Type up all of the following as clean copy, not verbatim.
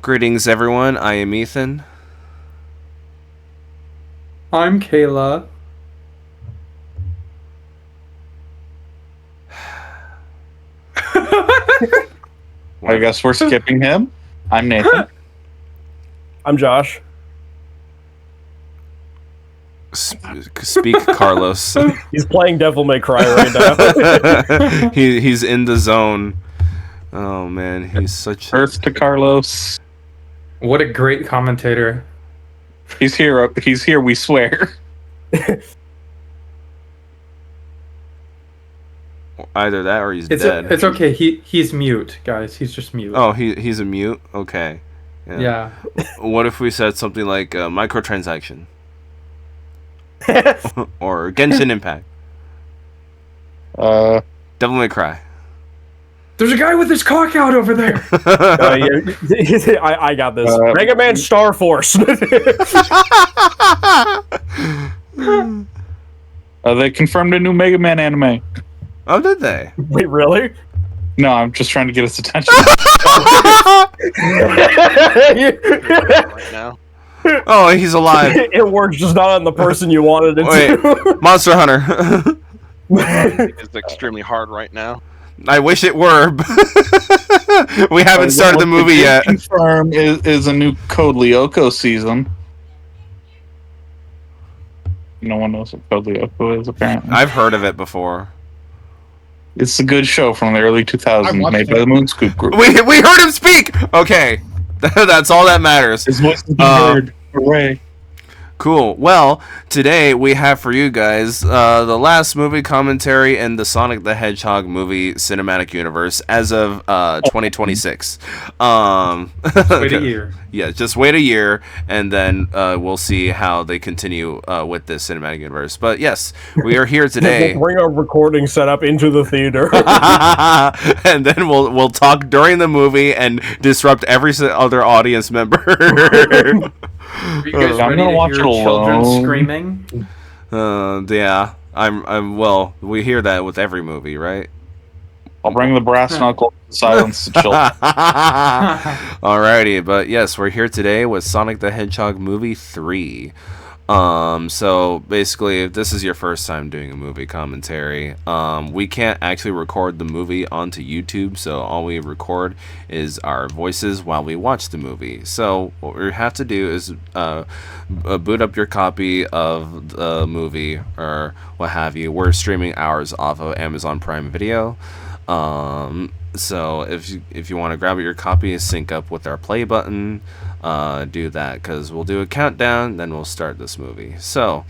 Greetings, everyone. I am Ethan. I'm Kayla. I guess we're skipping him. I'm Nathan. I'm Josh. Speak, Carlos. He's playing Devil May Cry right now. He's in the zone. Oh man, he's such. Earth to Carlos. What a great commentator. He's here. He's here. We swear. Either that or he's dead. It's okay. He's mute, guys. He's just mute. Oh, he's a mute. Okay. Yeah. What if we said something like microtransaction or Genshin Impact? Devil May Cry. There's a guy with his cock out over there. I got this. Mega Man Star Force. They confirmed a new Mega Man anime. Oh, did they? Wait, really? No, I'm just trying to get his attention. Right now. Oh, he's alive. It works, just not on the person you wanted it to. Wait, Monster Hunter. It's extremely hard right now. I wish it were. We haven't started the movie yet. Confirm is a new Code Lyoko season. No one knows what Code Lyoko is, apparently. I've heard of it before. It's a good show from the early 2000s, made by the Moonscoop Group. We heard him speak. Okay, that's all that matters. His voice has been heard. Hooray! Cool. Well, today we have for you guys the last movie commentary in the Sonic the Hedgehog movie cinematic universe as of 2026. Wait a year. Yeah, just wait a year, and then we'll see how they continue with this cinematic universe. But yes, we are here today. We'll bring our recording setup into the theater. And then we'll talk during the movie and disrupt every other audience member. Are you guys I'm ready gonna to watch hear it children alone. screaming? Yeah. Well, we hear that with every movie, right? I'll bring the brass knuckle and silence the children. Alrighty, but yes, we're here today with Sonic the Hedgehog movie 3. So basically, if this is your first time doing a movie commentary, we can't actually record the movie onto YouTube, so all we record is our voices while we watch the movie. So what we have to do is boot up your copy of the movie or what have you. We're streaming ours off of Amazon Prime Video. So if you want to grab your copy, sync up with our play button, do that, because we'll do a countdown, then we'll start this movie. So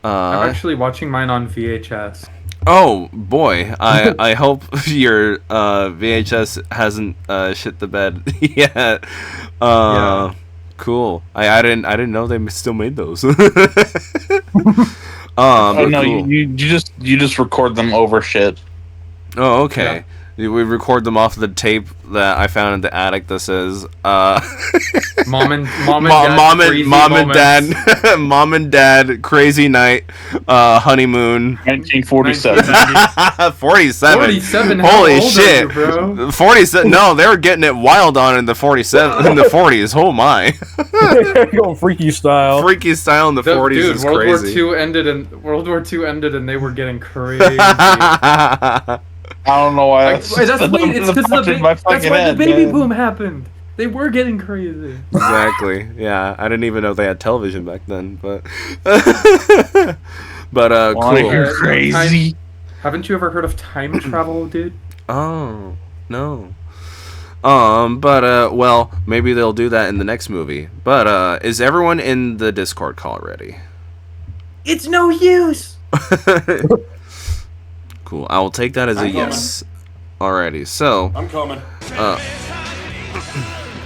I'm actually watching mine on VHS. oh boy, I hope your VHS hasn't shit the bed yet. Yeah. Cool. I didn't know they still made those. Oh no, cool. you just record them over shit. Oh, okay. We record them off the tape that I found in the attic that says Mom and dad, crazy night, honeymoon. 1947. 47. 47. Holy How old shit. Are you, bro? 47. No, they were getting it wild on in the 47 in the 40s. Oh my. Going freaky style. Freaky style in the 40s Dude, is World crazy. War II ended and they were getting crazy. I don't know why. It's because the baby boom happened. They were getting crazy. Exactly. Yeah, I didn't even know they had television back then, but cool. You're crazy. Haven't you ever heard of time travel, dude? Oh, no. Well, maybe they'll do that in the next movie. But is everyone in the Discord call already? It's no use. Cool. I will take that as a yes. Alrighty. So, I'm coming.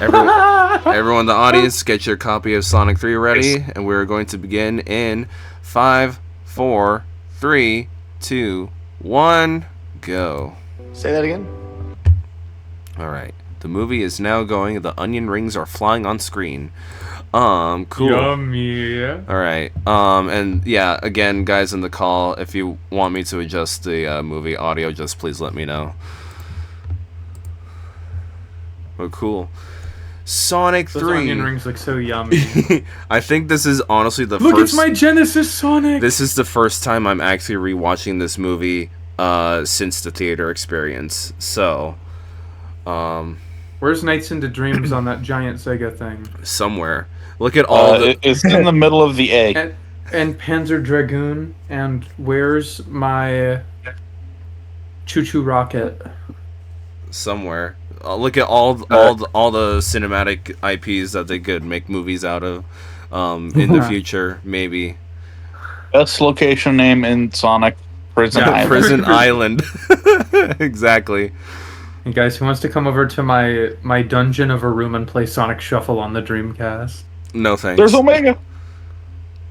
everyone in the audience, get your copy of Sonic 3 ready, and we're going to begin in 5, 4, 3, 2, 1, go. Say that again. Alright. The movie is now going. The onion rings are flying on screen. Cool. Yummy. Alright. And yeah, again, guys in the call, if you want me to adjust the movie audio, just please let me know. Oh, cool. Sonic Those 3. onion rings look so yummy. I think this is honestly the Look, first... it's my Genesis Sonic! This is the first time I'm actually rewatching this movie since the theater experience. So, Where's Nights into Dreams on that giant Sega thing? somewhere. Look at all the... It's in the middle of the A. And Panzer Dragoon, and where's my Choo Choo Rocket? Somewhere. Look at all the cinematic IPs that they could make movies out of in the future, maybe. Best location name in Sonic, Prison Island. Prison Island. Exactly. Hey guys, who wants to come over to my dungeon of a room and play Sonic Shuffle on the Dreamcast? No thanks. There's Omega.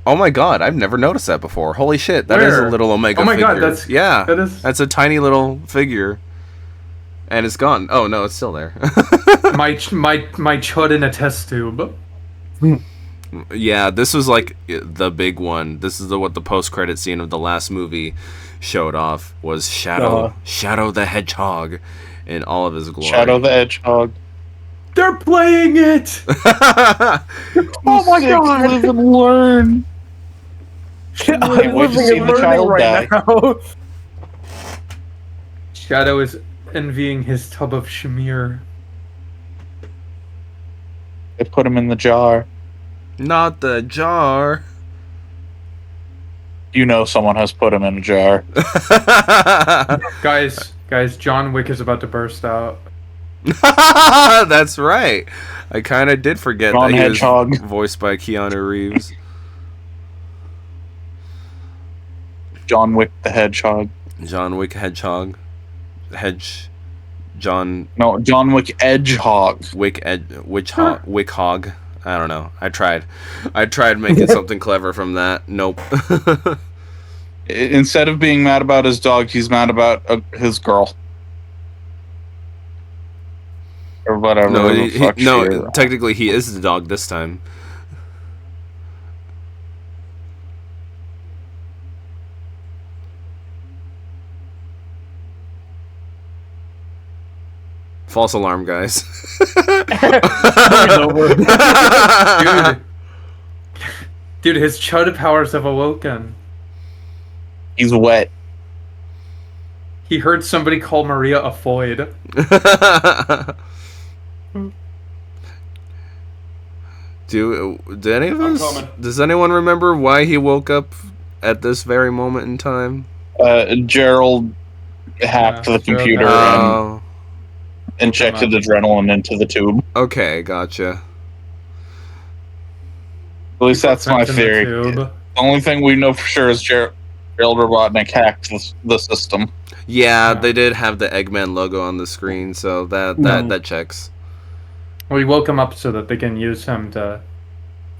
Oh my god, I've never noticed that before. Holy shit, that is a little Omega figure. Oh my god, that's a tiny little figure. And it's gone. Oh no, it's still there. my chud in a test tube. Yeah, this was like the big one. This is what the post-credit scene of the last movie showed off was Shadow the Hedgehog in all of his glory. Shadow the Hedgehog. They're playing it. Oh my god! Live and learn. I'm wait to see the child die. now. Shadow is envying his tub of Shamir. They put him in the jar. Not the jar. You know someone has put him in a jar. Guys, John Wick is about to burst out. That's right. I kind of did forget John that he Hedgehog. was voiced by Keanu Reeves. John Wick the Hedgehog. John Wick Hedgehog. John John Wick Edgehog. Wick Hog. I don't know. I tried making something clever from that. Nope. Instead of being mad about his dog, he's mad about his girl. Or whatever. No, technically he is the dog this time. False alarm, guys. Dude, his chud powers have awoken. He's wet. He heard somebody call Maria a foid. Does anyone remember why he woke up at this very moment in time? Gerald hacked the computer and injected adrenaline into the tube. Okay, gotcha. At least that's my theory. The only thing we know for sure is Gerald Robotnik hacked the system. Yeah, they did have the Eggman logo on the screen, so that checks. We woke him up so that they can use him to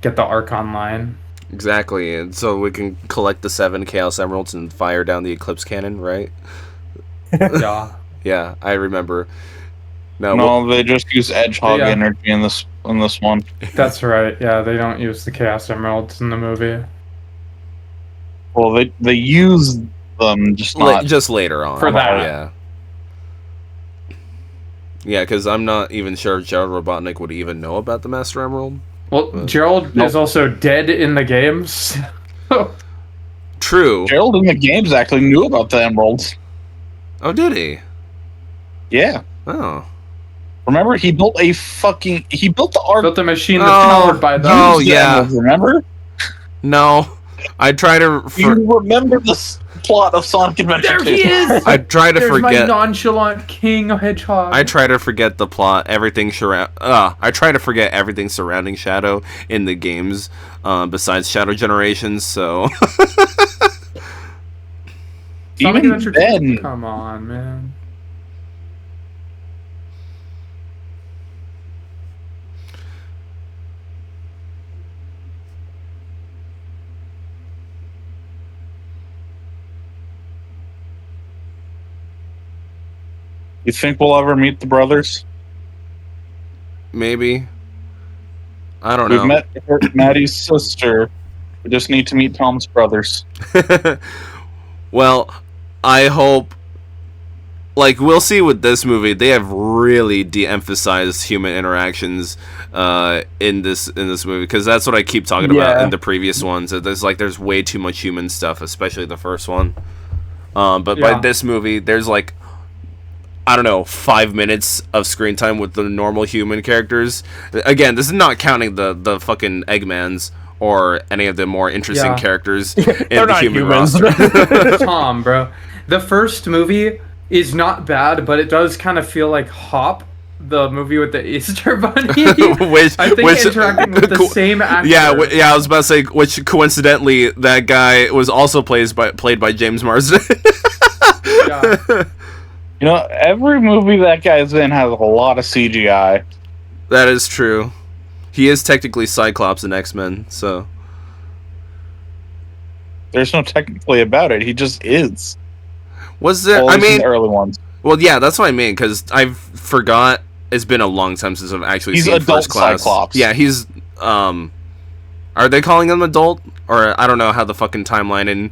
get the Ark online. Exactly, and so we can collect the 7 Chaos Emeralds and fire down the Eclipse Cannon, right? Yeah. Yeah, I remember. No, they just use Edgehog energy in this one. That's right. Yeah, they don't use the Chaos Emeralds in the movie. Well, they use them just later on for that. Yeah. Yeah, because I'm not even sure if Gerald Robotnik would even know about the Master Emerald. Well, Gerald is also dead in the games. True. Gerald in the games actually knew about the emeralds. Oh, did he? Yeah. Oh. Remember, he built the Ark. Built a machine that's powered by them. Oh, yeah. Remember? No. I try to... You remember the plot of Sonic Adventure 2. There he is! I try to forget... my nonchalant King Hedgehog. I try to forget the plot, I try to forget everything surrounding Shadow in the games, besides Shadow Generations, so... Sonic Adventure 2? Come on, man. You think we'll ever meet the brothers? Maybe. I don't know. We've met Maddie's sister. We just need to meet Tom's brothers. Well, I hope like we'll see with this movie, they have really de-emphasized human interactions in this movie, because that's what I keep talking about in the previous ones. There's way too much human stuff, especially the first one. But by this movie, there's like, I don't know, 5 minutes of screen time with the normal human characters. Again, this is not counting the fucking Eggmans or any of the more interesting characters in the human roster. Tom, bro. The first movie is not bad, but it does kind of feel like Hop, the movie with the Easter Bunny. I think interacting with the same actor. Yeah, I was about to say, which coincidentally, that guy was also played by James Marsden. Yeah. You know, every movie that guy's in has a lot of CGI. That is true. He is technically Cyclops in X-Men, so... There's no technically about it. He just is. Was there... Well, I mean... the early ones. Well, yeah, that's what I mean, because I forgot... It's been a long time since I've actually seen First Class. Cyclops. Yeah, he's... Are they calling him adult? Or I don't know how the fucking timeline in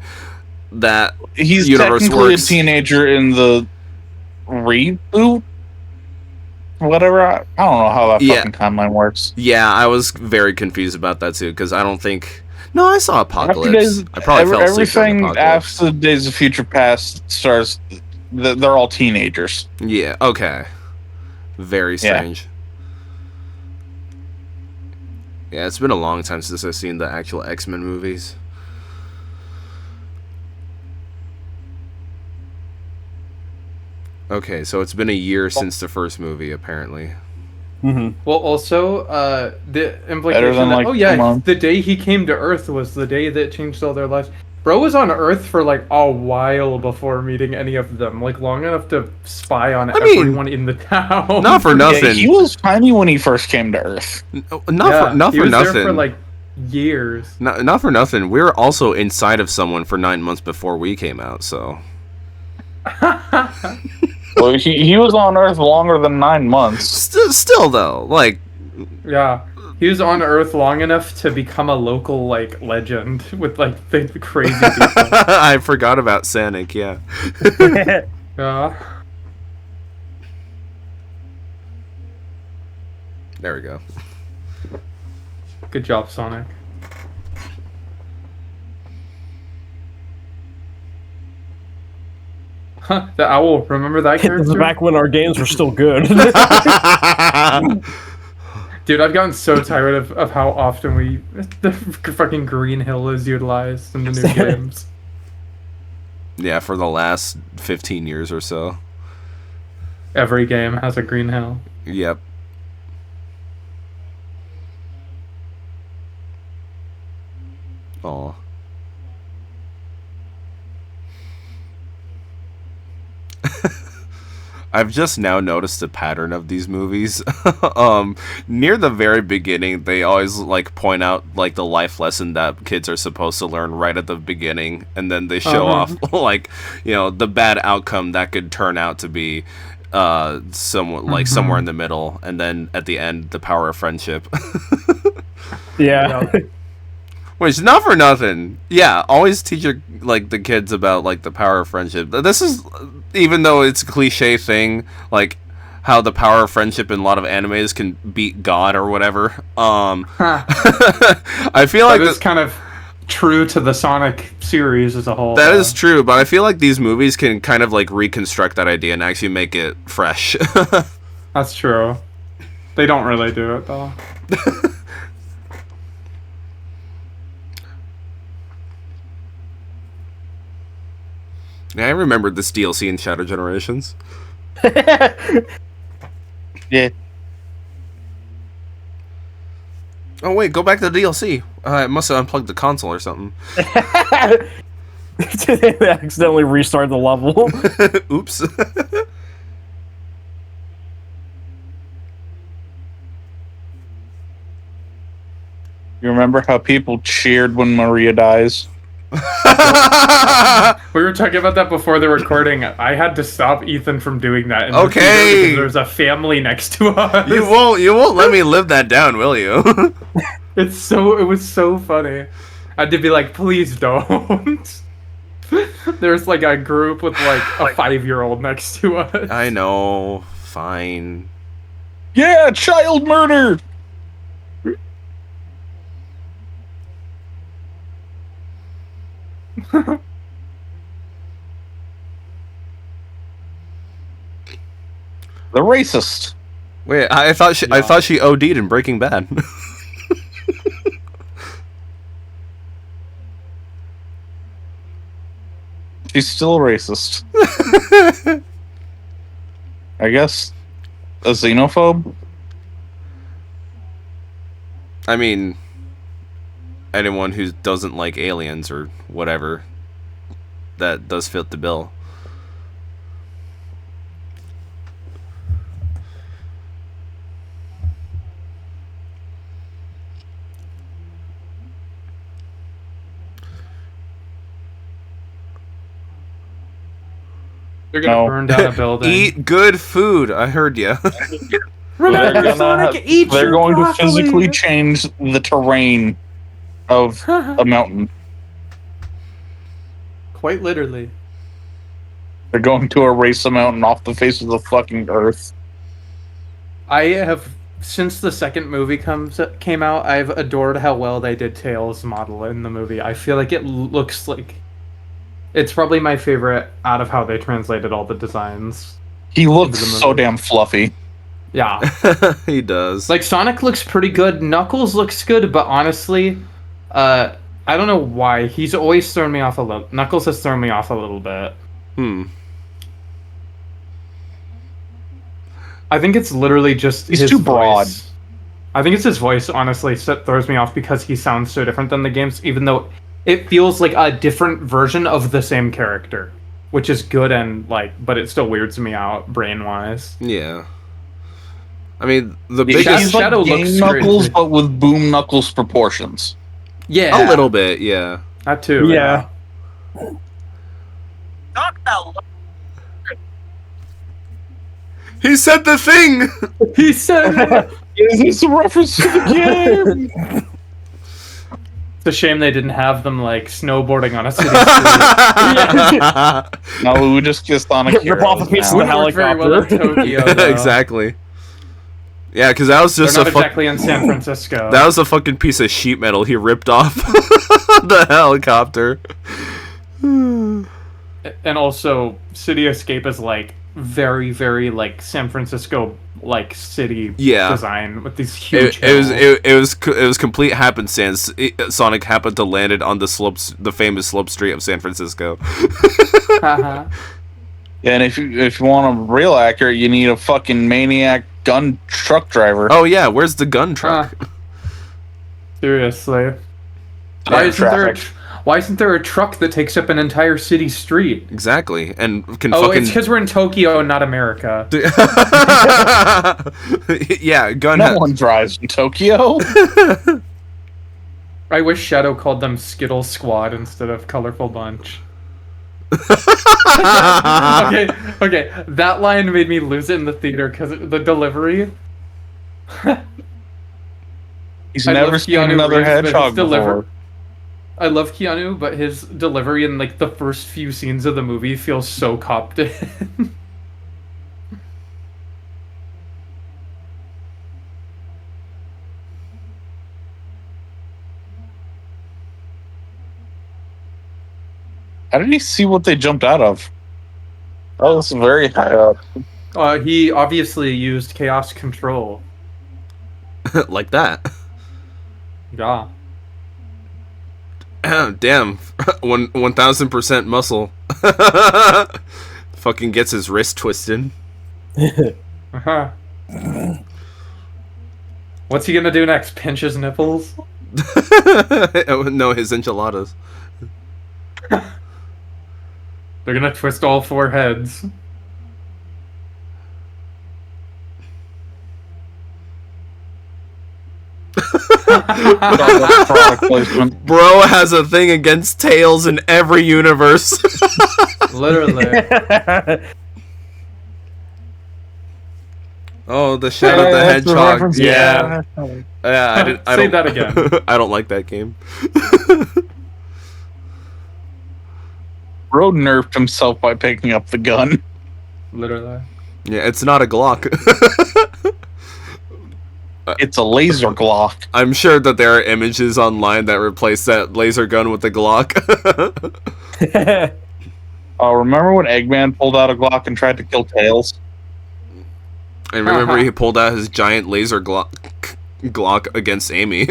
that he's universe technically works. A teenager in the reboot? Whatever. I don't know how that fucking timeline works. Yeah, I was very confused about that too, because I don't think... No, I saw Apocalypse. I probably fell asleep during everything Apocalypse. after Days of Future Past starts... They're all teenagers. Yeah, okay. Very strange. Yeah, it's been a long time since I've seen the actual X-Men movies. Okay, so it's been a year since the first movie, apparently. Mm-hmm. Well, also, the implication that, the day he came to Earth was the day that changed all their lives. Bro was on Earth for, like, a while before meeting any of them. Like, long enough to spy on everyone in the town. Not for nothing. Yeah, he was tiny when he first came to Earth. Not for nothing. He was there for, like, years. Not for nothing. We were also inside of someone for 9 months before we came out, so... Well, he was on Earth longer than 9 months. Still, though, like... Yeah. He was on Earth long enough to become a local, like, legend with, like, the crazy people. I forgot about Sonic, yeah. Yeah. There we go. Good job, Sonic. Huh, the owl. Remember that character? This is back when our games were still good. Dude, I've gotten so tired of how often the fucking Green Hill is utilized in the new games. Yeah, for the last 15 years or so. Every game has a Green Hill. Yep. Aw. I've just now noticed a pattern of these movies. Near the very beginning, they always like point out like the life lesson that kids are supposed to learn right at the beginning, and then they show off like, you know, the bad outcome that could turn out to be somewhat like somewhere in the middle, and then at the end, the power of friendship. Yeah. Which, not for nothing. Yeah, always teach your, like, the kids about, like, the power of friendship. This is, even though it's a cliche thing, like, how the power of friendship in a lot of animes can beat God or whatever. I feel like it's kind of true to the Sonic series as a whole. That is true, but I feel like these movies can kind of, like, reconstruct that idea and actually make it fresh. That's true. They don't really do it, though. Yeah, I remember this DLC in Shadow Generations. Yeah. Oh wait, go back to the DLC. I must have unplugged the console or something. They accidentally restart the level. Oops. You remember how people cheered when Maria dies? We were talking about that before the recording. I had to stop Ethan from doing that. Okay. Because there's a family next to us. You won't let me live that down, will you? It was so funny. I had to be like, please don't. There's like a group with like a 5-year-old next to us. I know. Fine. Yeah, child murder. The racist. Wait, I thought she OD'd in Breaking Bad. She's still a racist. I guess a xenophobe. I mean, anyone who doesn't like aliens or whatever, that does fit the bill. They're gonna burn down a building. Eat good food. I heard ya. Remember, Sonic, eat They're your going broccoli. to physically change the terrain of a mountain. Quite literally. They're going to erase a mountain off the face of the fucking earth. I have, since the second movie came out, I've adored how well they did Tails' model in the movie. I feel like it looks like... It's probably my favorite out of how they translated all the designs. He looks so damn fluffy. Yeah. He does. Like, Sonic looks pretty good. Knuckles looks good, but honestly, I don't know why. He's always thrown me off a little... Knuckles has thrown me off a little bit. I think it's literally just He's his too broad. voice. I think it's his voice, honestly, that throws me off because he sounds so different than the games, even though it feels like a different version of the same character, which is good and, like, but it still weirds me out brain-wise. Yeah. I mean, the He's biggest... like Shadow Game looks Knuckles, crazy. but with Boom Knuckles proportions. Yeah. A little bit, yeah. That too. Yeah. He said the thing! He said... Is this a reference to the game? It's a shame they didn't have them, like, snowboarding on a city street. No, we would just get Sonic Rip off a piece of the Wouldn't work very well in helicopter. Tokyo, though. Exactly. Yeah, because that was They're just not exactly in San Francisco. that was a fucking piece of sheet metal he ripped off the helicopter. And also, City Escape is, like, very, very, like, San Francisco, like, city design with these huge hills. It was complete happenstance. Sonic happened to land it on the famous slope street of San Francisco. Uh-huh. Yeah, and if you want a real accurate, you need a fucking maniac gun truck driver. Oh yeah, where's the gun truck? Seriously. Why isn't there a truck that takes up an entire city street? Exactly, and can it's because we're in Tokyo and not America. Yeah, gun. No one drives in Tokyo. I wish Shadow called them Skittle Squad instead of Colorful Bunch. Okay, that line made me lose it in the theater because the delivery. He's never seen another hedgehog before. I love Keanu, but his delivery in, like, the first few scenes of the movie feels so copped in. How did he see what they jumped out of? Oh, this is very high up. He obviously used chaos control. Like that. Yeah. Damn, 1000% muscle. Fucking gets his wrist twisted. Uh-huh. What's he gonna do next? Pinch his nipples? No, his enchiladas. They're gonna twist all 4 heads. Bro has a thing against Tails in every universe. Literally. Oh, the Shadow the Hedgehog. Yeah. Yeah, I Say don't, that again. I don't like that game. Bro nerfed himself by picking up the gun. Literally. Yeah, it's not a Glock. It's a laser Glock. I'm sure that there are images online that replace that laser gun with the Glock. Remember when Eggman pulled out a Glock and tried to kill Tails? And remember he pulled out his giant laser Glock against Amy.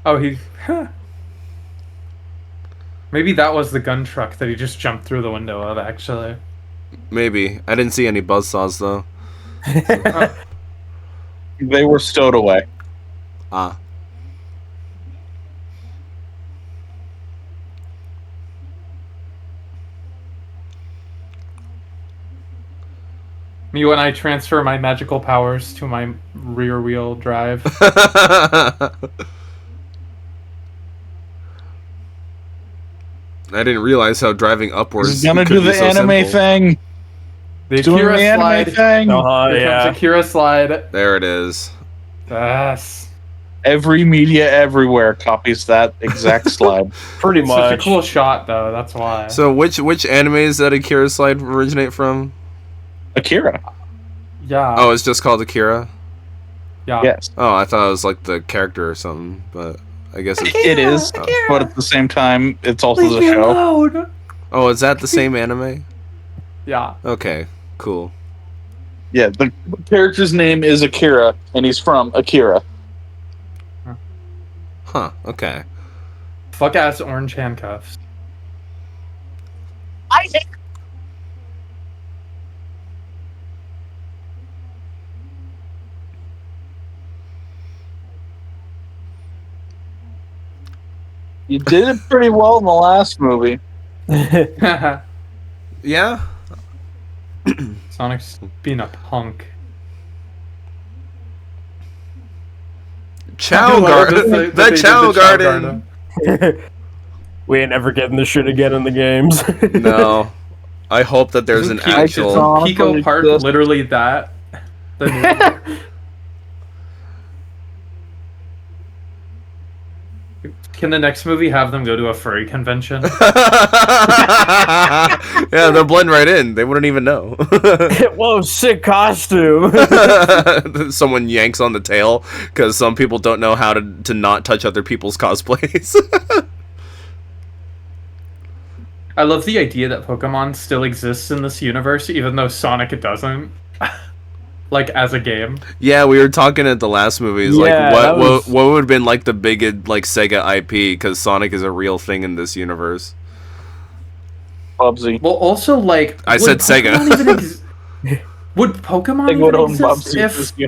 Oh, he... Maybe that was the gun truck that he just jumped through the window of, actually. Maybe. I didn't see any buzzsaws, though. They were stowed away. Ah. Me when I transfer my magical powers to my rear wheel drive. I didn't realize how driving upwards He's gonna could do be the so anime simple. thing. The Doing Akira the anime slide. thing. Here comes Akira slide. There it is. Yes. Every media everywhere copies that exact slide. Pretty much. Such a cool shot, though. That's why. So which animes that Akira slide originate from? Akira. Yeah. Oh, it's just called Akira? Yeah. Yes. Oh, I thought it was like the character or something, but I guess it's... It is, but at the same time, it's also the show. Alone. Oh, is that the same anime? Yeah. Okay, cool. Yeah, the character's name is Akira, and he's from Akira. Huh, okay. Fuck ass orange handcuffs. Isaac. You did it pretty well in the last movie. Yeah? Sonic's being a punk. Chow Garden! The Chow Garden! We ain't ever getting this shit again in the games. No. I hope that there's an actual... Pico Park literally that? Can the next movie have them go to a furry convention? Yeah, they'll blend right in. They wouldn't even know. Whoa, sick costume. Someone yanks on the tail because some people don't know how to not touch other people's cosplays. I love the idea that Pokemon still exists in this universe, even though Sonic doesn't. Like, as a game. Yeah, we were talking at the last movies, Yeah, like, what would have been, like, the big, like, Sega IP, because Sonic is a real thing in this universe. Bubsy. Well, also, like... I said Sega. Would Pokemon even exist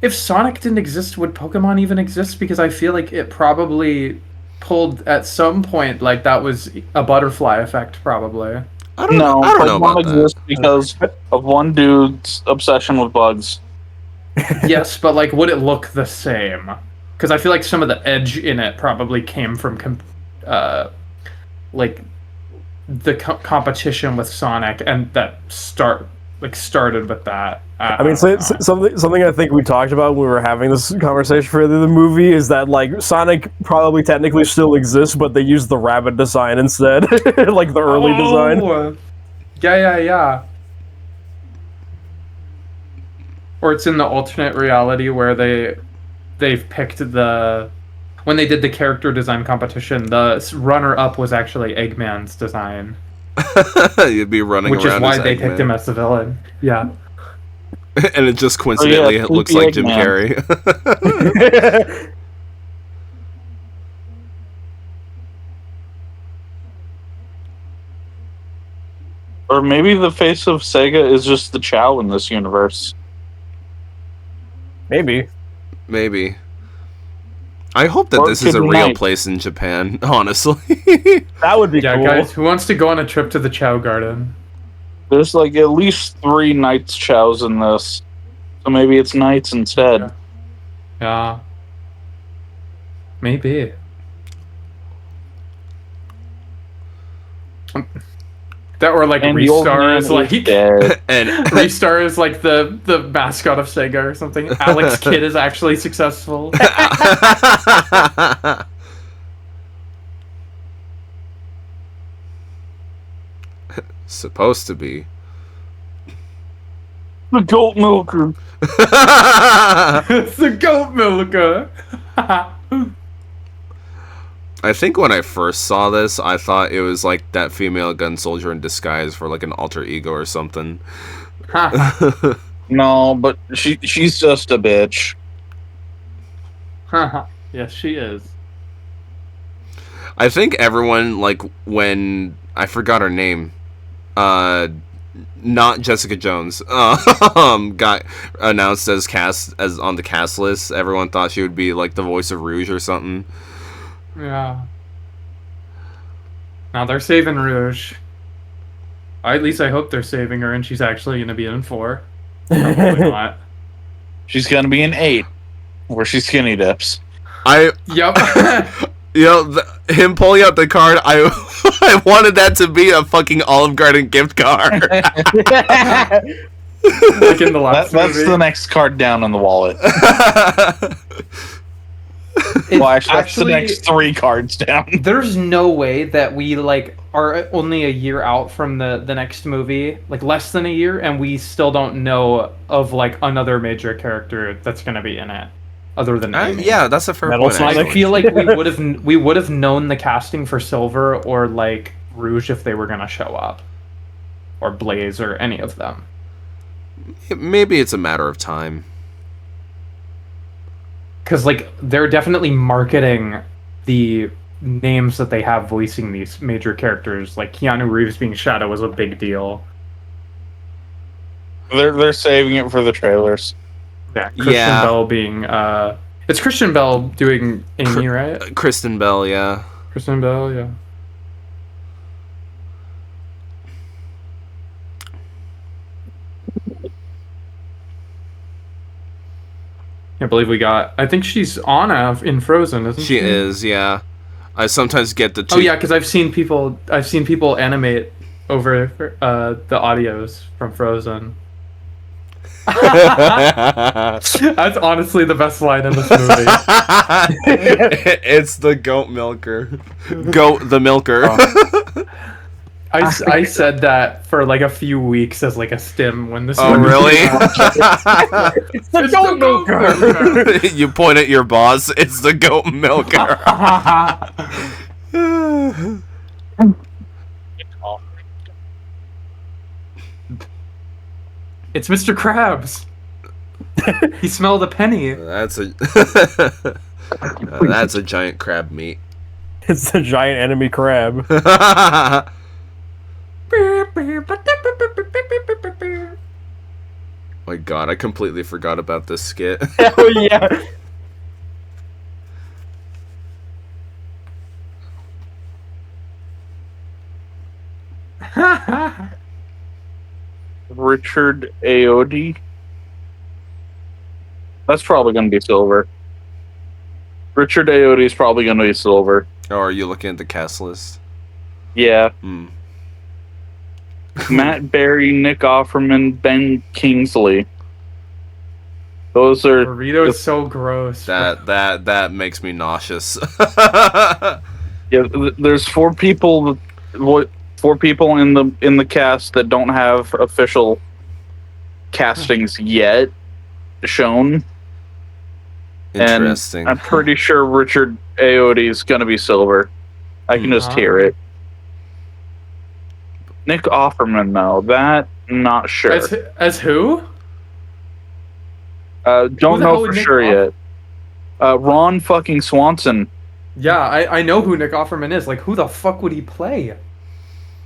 if Sonic didn't exist, would Pokemon even exist? Because I feel like it probably pulled, at some point, like, that was a butterfly effect, probably. I don't know about exists because of one dude's obsession with bugs. Yes, but like, would it look the same? Because I feel like some of the edge in it probably came from, like, the competition with Sonic, and that started with that. I mean, something I think we talked about when we were having this conversation for the movie is that, like, Sonic probably technically still exists, but they used the rabbit design instead, like the early design. Yeah. Or it's in the alternate reality where they've picked when they did the character design competition, the runner-up was actually Eggman's design. You'd be running around, which is why they Eggman. picked him as the villain. Yeah. And it just coincidentally it looks like Jim Carrey. Or maybe the face of Sega is just the Chow in this universe. Maybe. I hope that this is a real place in Japan, honestly. That would be cool. Guys, who wants to go on a trip to the Chow Garden? There's like at least 3 Knights Chows in this. So maybe it's Knights instead. Yeah. Maybe. That were like And Restar is like And Restar is like the mascot of Sega or something. Alex Kidd is actually successful. Supposed to be. The goat milker. It's the goat milker. I think when I first saw this, I thought it was like that female gun soldier in disguise for like an alter ego or something. No, but she's just a bitch. Yes, she is. I think everyone, like, when I forgot her name, not Jessica Jones, got announced as on the cast list. Everyone thought she would be like the voice of Rouge or something. Yeah. Now they're saving Rouge. At least I hope they're saving her, and she's actually going to be in 4. Probably not. She's gonna be in 8, where she skinny dips. Yep. Him pulling out the card, I wanted that to be a fucking Olive Garden gift card. Like in the last That's movie. the next card down in the wallet. Well, actually, that's the next 3 cards down. There's no way that we like are only a year out from the next movie, like less than a year, and we still don't know of like another major character that's gonna be in it, other than Amy. Yeah, that's a fair Metal point. Sonic. Actually. I feel like we would have known the casting for Silver or like Rouge if they were gonna show up, or Blaze or any of them. Maybe it's a matter of time. Because like they're definitely marketing the names that they have voicing these major characters. Like Keanu Reeves being Shadow was a big deal. They're saving it for the trailers. Yeah, Christian Bell being it's Christian Bell doing Amy, right? Kristen Bell, yeah. Kristen Bell, yeah. Can't believe we got. I think she's Anna in Frozen, isn't she? She is, yeah. I sometimes get the two. Oh yeah, because I've seen people animate over the audios from Frozen. That's honestly the best line in this movie. It's the goat milker. Goat the milker. I said that for like a few weeks as like a stim when this. Oh really? It's the goat milker. You point at your boss. It's the goat milker. It's Mr. Krabs. He smelled a penny. That's a that's a giant crab meat. It's the giant enemy crab. My God, I completely forgot about this skit. Oh yeah. Richard Ayoade. That's probably going to be Silver. Richard Ayoade is probably going to be Silver. Oh, are you looking at the cast list? Yeah. Hmm. Matt Berry, Nick Offerman, Ben Kingsley. Those are Burrito's so gross. That makes me nauseous. yeah. There's 4 people. 4 people in the cast that don't have official castings yet shown. Interesting. And I'm pretty sure Richard Ayoade is going to be Silver. I can just hear it. Nick Offerman, though, that not sure. As who? Don't know for sure yet. Ron fucking Swanson. Yeah, I know who Nick Offerman is. Like, who the fuck would he play?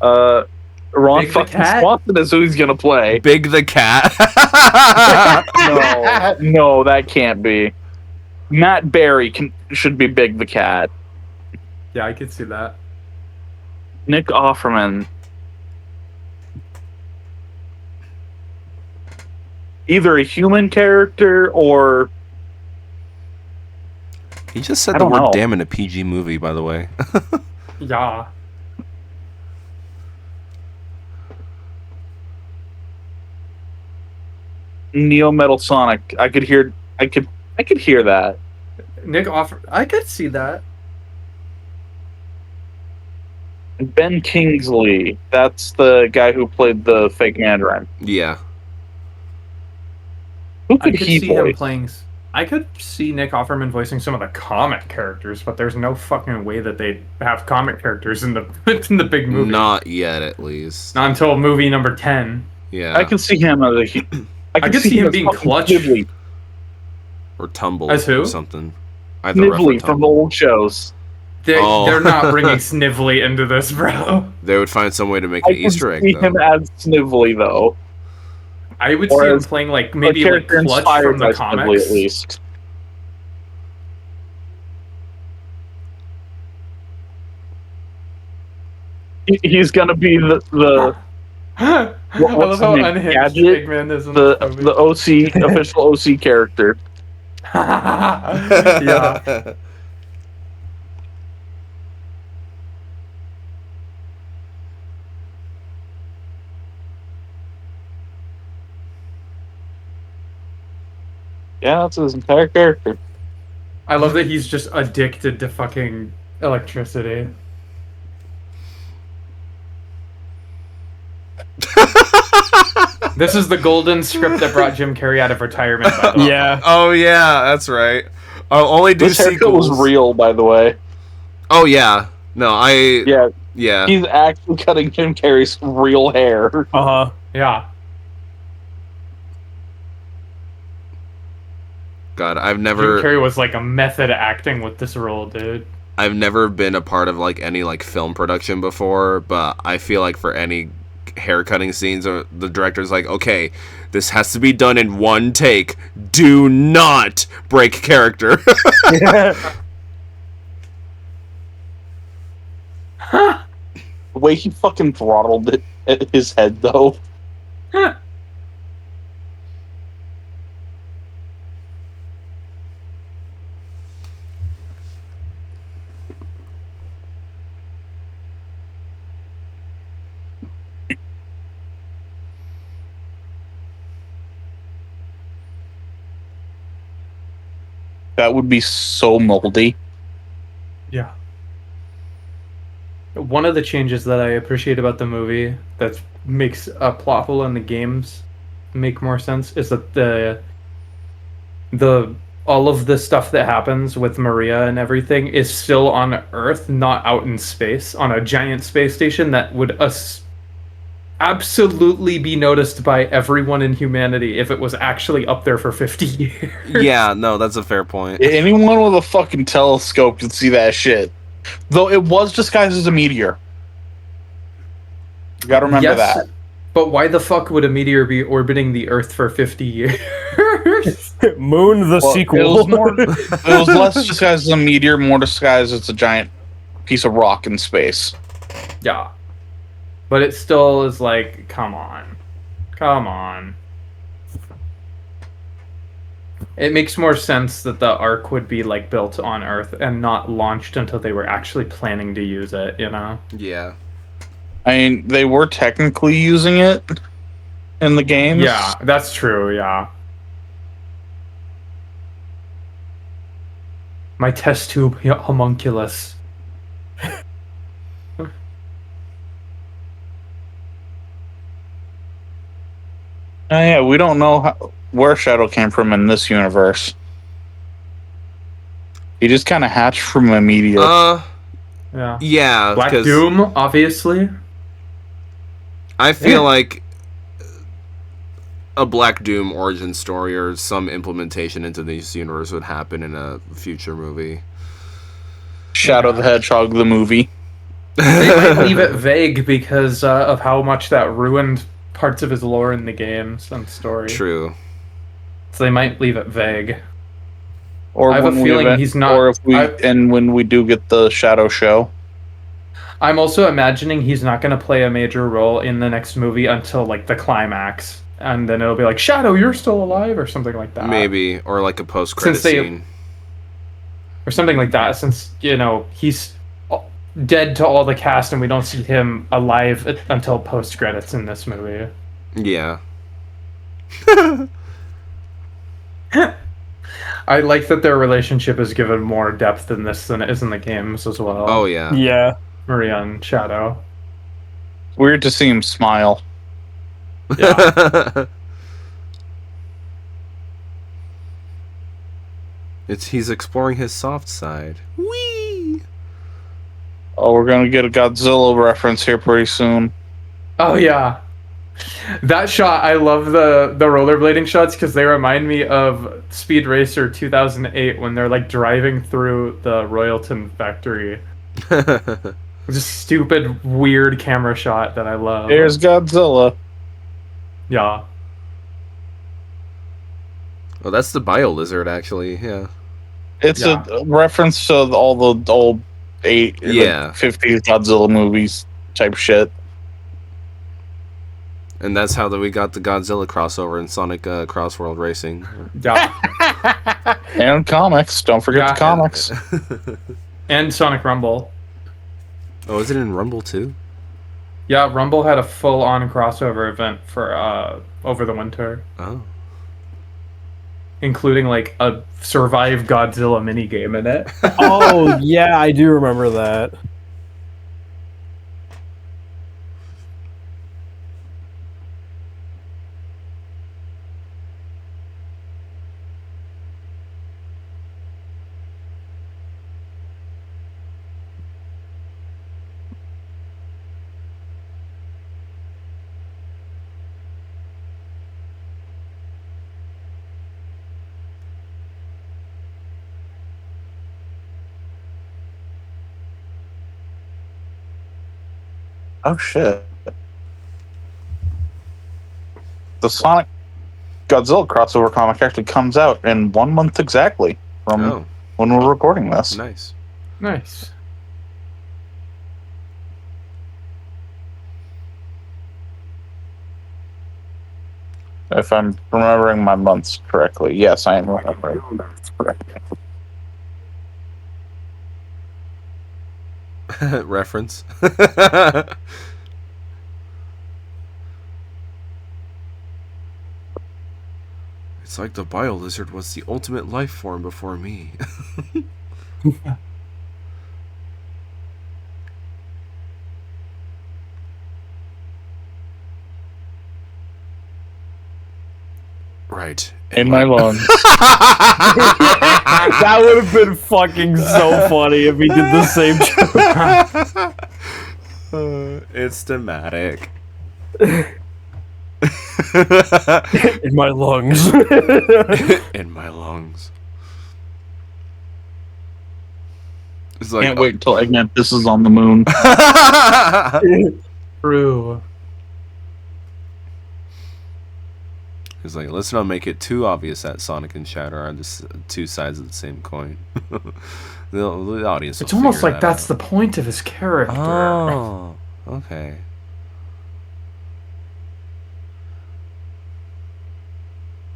Ron Big the fucking Cat? Swanson is who he's gonna play. Big the cat. No, that can't be. Matt Berry should be Big the Cat. Yeah, I could see that. Nick Offerman. Either a human character or... He just said I the don't word know. damn in a PG movie, by the way. Yeah. Neo Metal Sonic. I could hear that. I could see that. Ben Kingsley. That's the guy who played the fake Mandarin. Yeah. Who could he see him playing? I could see Nick Offerman voicing some of the comic characters, but there's no fucking way that they have comic characters in the big movie. Not yet, at least. Not until movie number 10. Yeah. I could see him as a. I could see him being Clutch. Snively. Or Tumble. As who? Or something. Snively from the old shows. They're not bringing Snively into this, bro. They would find some way to make an Easter egg, I could see him as Snively, though. I would see him playing maybe Clutch from the comics. Snively, at least. He's gonna be the I love how unhinged Eggman is in the OC official OC character. Yeah. Yeah, that's his entire character. I love that he's just addicted to fucking electricity. This is the golden script that brought Jim Carrey out of retirement. By the way. Yeah. Oh yeah, that's right. I'll only do this sequels. Haircut was real, by the way. Oh yeah. No, Yeah. He's actually cutting Jim Carrey's real hair. Uh-huh. Yeah. God, I've never. Jim Carrey was like a method acting with this role, dude. I've never been a part of any film production before, but I feel like for any haircutting scenes, the director's like, okay, this has to be done in one take. Do not break character. Yeah. The way he fucking throttled it at his head, though. That would be so moldy. Yeah. One of the changes that I appreciate about the movie that makes a plot hole in the games make more sense is that the all of the stuff that happens with Maria and everything is still on Earth, not out in space, on a giant space station that would absolutely be noticed by everyone in humanity if it was actually up there for 50 years. Yeah, no, that's a fair point. Anyone with a fucking telescope could see that shit. Though it was disguised as a meteor. You gotta remember that. But why the fuck would a meteor be orbiting the Earth for 50 years? Moon the sequel. It was less disguised as a meteor, more disguised as a giant piece of rock in space. Yeah. But it still is like, come on. Come on. It makes more sense that the Ark would be built on Earth and not launched until they were actually planning to use it, you know? Yeah. I mean, they were technically using it in the games. Yeah, that's true, yeah. My test tube homunculus. Yeah, we don't know where Shadow came from in this universe. He just kind of hatched from a meteor. Yeah. Yeah. Black Doom, obviously. I feel like a Black Doom origin story or some implementation into this universe would happen in a future movie. Shadow the Hedgehog, the movie. They might leave it vague because of how much that ruined parts of his lore in the games and story. True. So they might leave it vague. Or I have a feeling he's not. Or if when we do get the Shadow show. I'm also imagining he's not going to play a major role in the next movie until the climax, and then it'll be like, Shadow, you're still alive, or something like that. Maybe, or a post-credit scene, or something like that. Since he's dead to all the cast, and we don't see him alive until post-credits in this movie. Yeah. I like that their relationship is given more depth in this than it is in the games as well. Oh yeah. Yeah. Maria and Shadow. Weird to see him smile. Yeah. He's exploring his soft side. Whee! Oh, we're gonna get a Godzilla reference here pretty soon. Oh yeah. That shot, I love the rollerblading shots because they remind me of Speed Racer 2008 when they're like driving through the Royalton factory. It's a stupid, weird camera shot that I love. There's Godzilla. Yeah. Oh, that's the bio lizard, actually. Yeah. It's a reference to all the old 50s Godzilla movies type shit. And that's how we got the Godzilla crossover in Sonic Crossworld Racing. Yeah. And comics. Don't forget the comics. And Sonic Rumble. Oh, is it in Rumble too? Yeah, Rumble had a full-on crossover event for over the winter. Oh. Including like a Survive Godzilla minigame in it. Oh yeah, I do remember that. Oh shit. The Sonic Godzilla crossover comic actually comes out in 1 month exactly from when we're recording this. Nice. Nice. If I'm remembering my months correctly. Yes, I am remembering. That's correct. Reference. It's like the bio lizard was the ultimate life form before me. Right. In my lungs. That would have been fucking so funny if he did the same joke. It's thematic. In my lungs. In my lungs. It's like, Can't wait until Eggman pisses on the moon. True. It's like, let's not make it too obvious that Sonic and Shadow are just two sides of the same coin. the audience. It's almost like that's the point of his character. Oh, okay.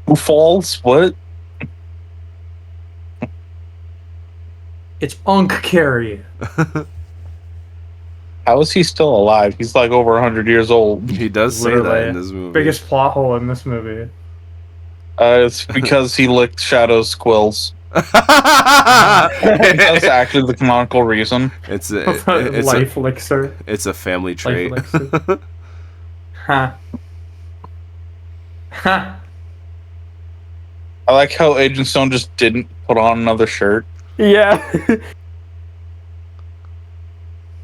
Who falls? What? It's Unk Carry. How is he still alive? He's like over 100 years old. He does say that in this movie. Biggest plot hole in this movie. It's because he licked Shadow's quills. That's actually the canonical reason. It's Life elixir. It's a family trait. Ha. Ha. I like how Agent Stone just didn't put on another shirt. Yeah.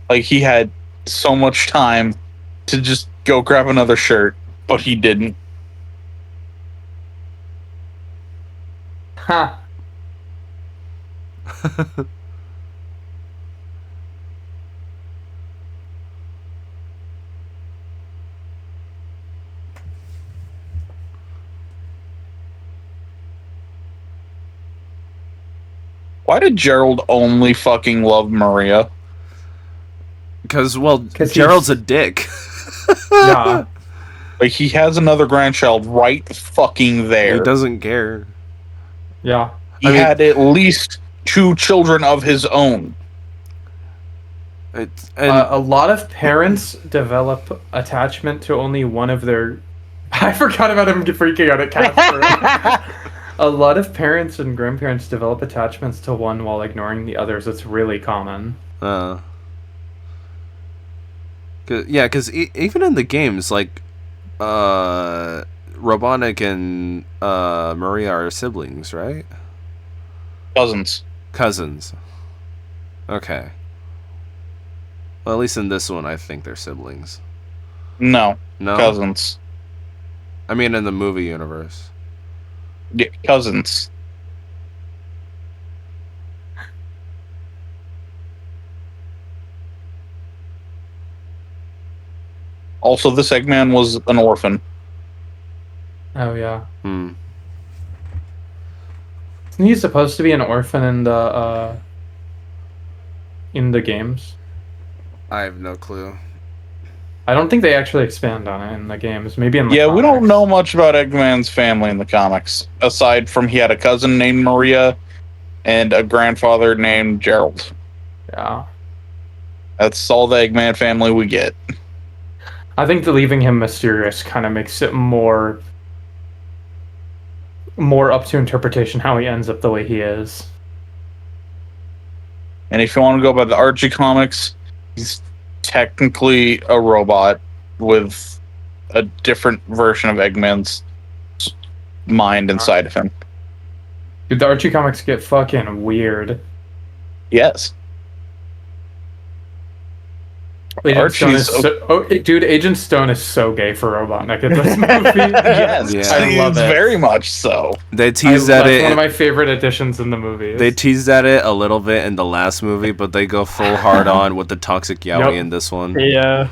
Like, he had so much time to just go grab another shirt, but he didn't. Ha. Why did Gerald only fucking love Maria? Because Gerald's a dick. Yeah. Like, he has another grandchild right fucking there. He doesn't care. Yeah. He had at least 2 children of his own. A lot of parents develop attachment to only one of their... I forgot about him freaking out at Casper. A lot of parents and grandparents develop attachments to one while ignoring the others. It's really common. Because even in the games, like, Robotnik and Maria are siblings, right? Cousins. Okay. Well, at least in this one, I think they're siblings. No. No? Cousins. I mean, in the movie universe. Yeah, cousins. Also, this Eggman was an orphan. Oh, yeah. Isn't he supposed to be an orphan in the games? I have no clue. I don't think they actually expand on it in the games. Maybe in the comics. We don't know much about Eggman's family in the comics, aside from he had a cousin named Maria and a grandfather named Gerald. Yeah. That's all the Eggman family we get. I think the leaving him mysterious kind of makes it more up to interpretation how he ends up the way he is. And if you want to go by the Archie comics, he's technically a robot with a different version of Eggman's mind inside of him. Dude, the Archie comics get fucking weird. Yes. Agent Stone is so gay for Robotnik in this movie. Yes, yeah. I love it. Very much so. They teased at it. One of my favorite additions in the movie. They teased at it a little bit in the last movie, but they go full hard on with the toxic yaoi in this one. Yeah.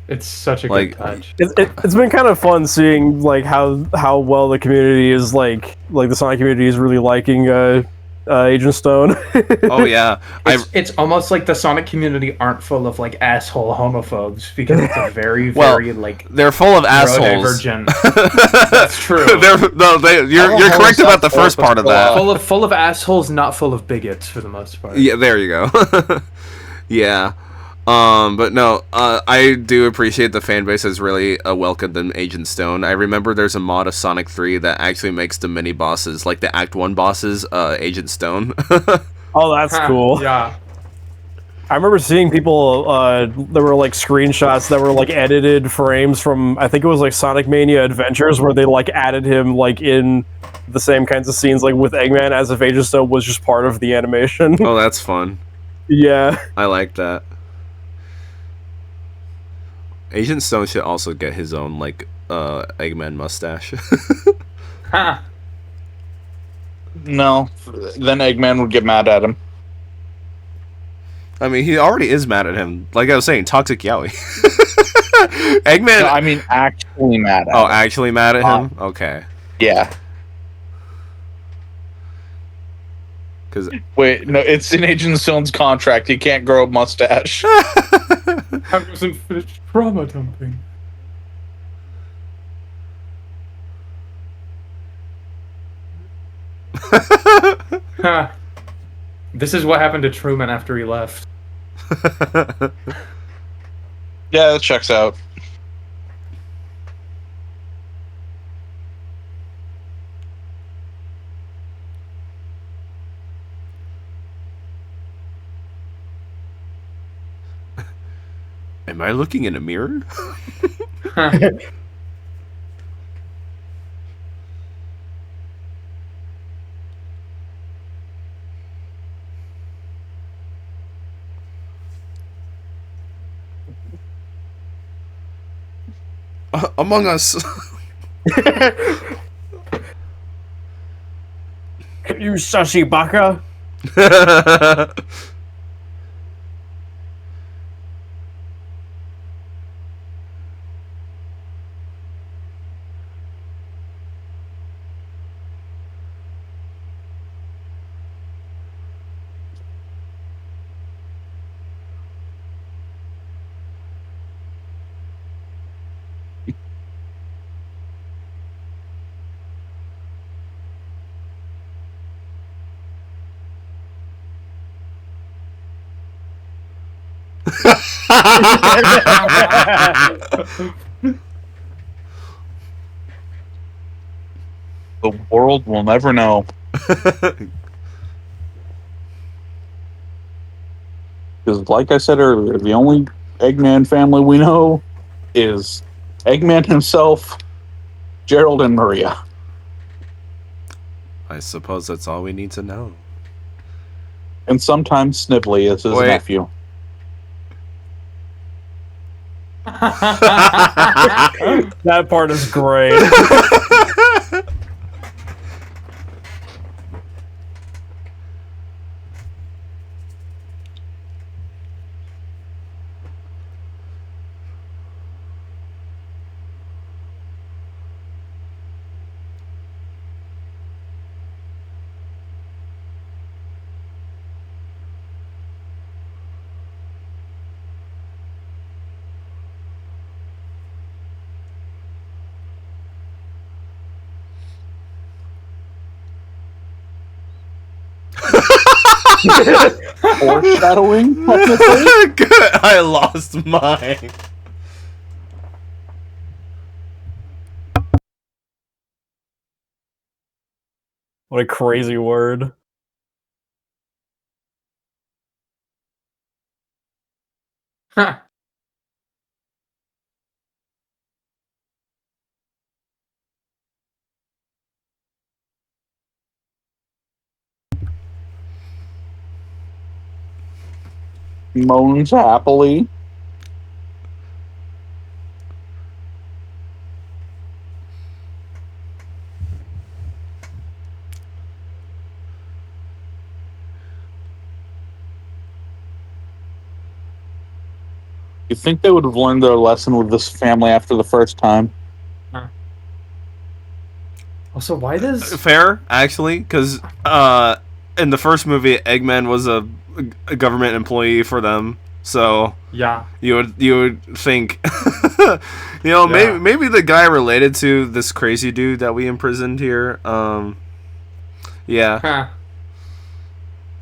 It's such a good touch. It's been kind of fun seeing like how well the community is like the Sonic community is really liking Agent Stone. Oh yeah, it's almost like the Sonic community aren't full of like asshole homophobes because it's a very very like they're full of assholes. That's trure. You're correct about the first part of that. Full of assholes, not full of bigots for the most part. Yeah, there you go. Yeah. But no, I do appreciate the fan base has really welcomed them Agent Stone. I remember there's a mod of Sonic 3 that actually makes the mini bosses, like the Act 1 bosses, Agent Stone. Oh, that's cool. Yeah. I remember seeing people, there were like screenshots that were like edited frames from, I think it was like Sonic Mania Adventures, where they like added him like in the same kinds of scenes like with Eggman as if Agent Stone was just part of the animation. Oh, that's fun. Yeah. I like that. Agent Stone should also get his own, like, Eggman mustache. Huh. No, then Eggman would get mad at him. I mean, he already is mad at him. Like I was saying, toxic yaoi. Eggman... No, I mean, actually mad at him. Oh, actually mad at him? Okay. Yeah. Wait, no, it's in Agent Stone's contract. He can't grow a mustache. I wasn't finished trauma dumping. This is what happened to Truman after he left. Yeah, that checks out. Am I looking in a mirror? Among Us. You sussy baka. The world will never know. Because, like I said earlier, the only Eggman family we know is Eggman himself, Gerald, and Maria. I suppose that's all we need to know. And sometimes Snibbly is his nephew. That part is great. Foreshadowing? Good. I lost mine. What a crazy word. Huh. Moans happily. You think they would have learned their lesson with this family after the first time? Also, why does... Fair, actually, because in the first movie, Eggman was a government employee for them, so yeah, you would think, maybe the guy related to this crazy dude that we imprisoned here,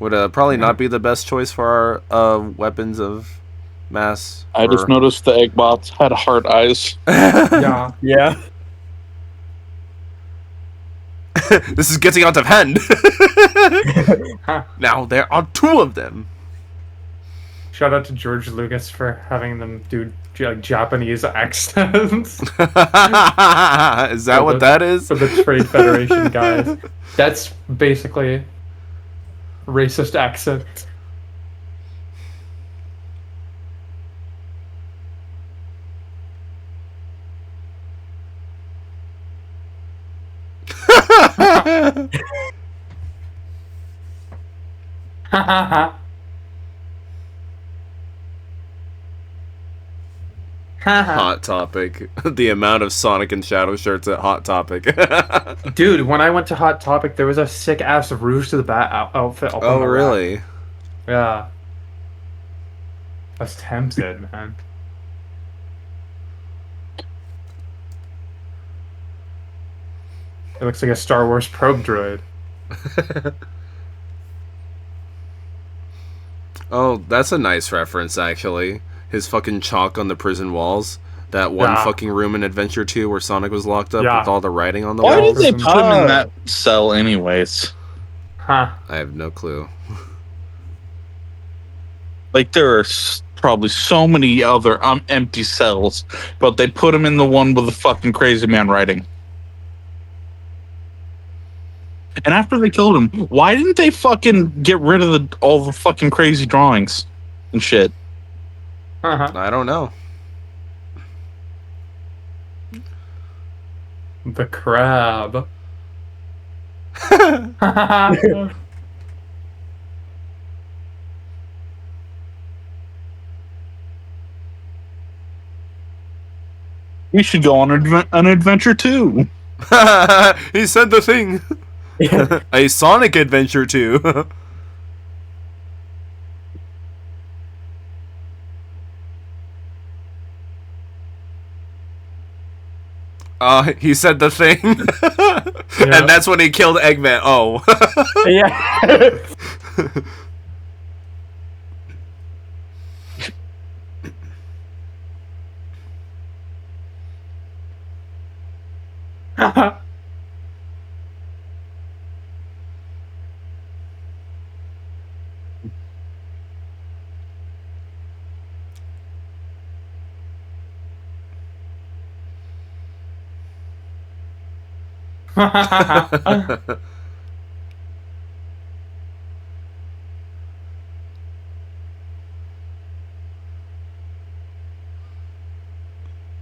would probably not be the best choice for our weapons of mass. I just noticed the Eggbots had heart eyes. Yeah. This is getting out of hand. Now there are two of them. Shout out to George Lucas for having them do like Japanese accents. Is that what that is? For the Trade Federation guys. That's basically racist accent. Hot Topic. The amount of Sonic and Shadow shirts at Hot Topic. Dude, when I went to Hot Topic, there was a sick ass Rouge to the Bat outfit. Up on the really? Rack. Yeah. I was tempted, man. It looks like a Star Wars probe droid. Oh, that's a nice reference, actually. His fucking chalk on the prison walls. That one fucking room in Adventure 2 where Sonic was locked up with all the writing on the walls. Why did they put him in that cell anyways? Huh. I have no clue. Like, there are probably so many other empty cells, but they put him in the one with the fucking crazy man writing. And after they killed him, why didn't they fucking get rid of all the fucking crazy drawings and shit? I don't know. The crab. We should go on an adventure too. He said the thing. A Sonic adventure too. He said the thing. And that's when he killed Eggman. Oh. Yeah.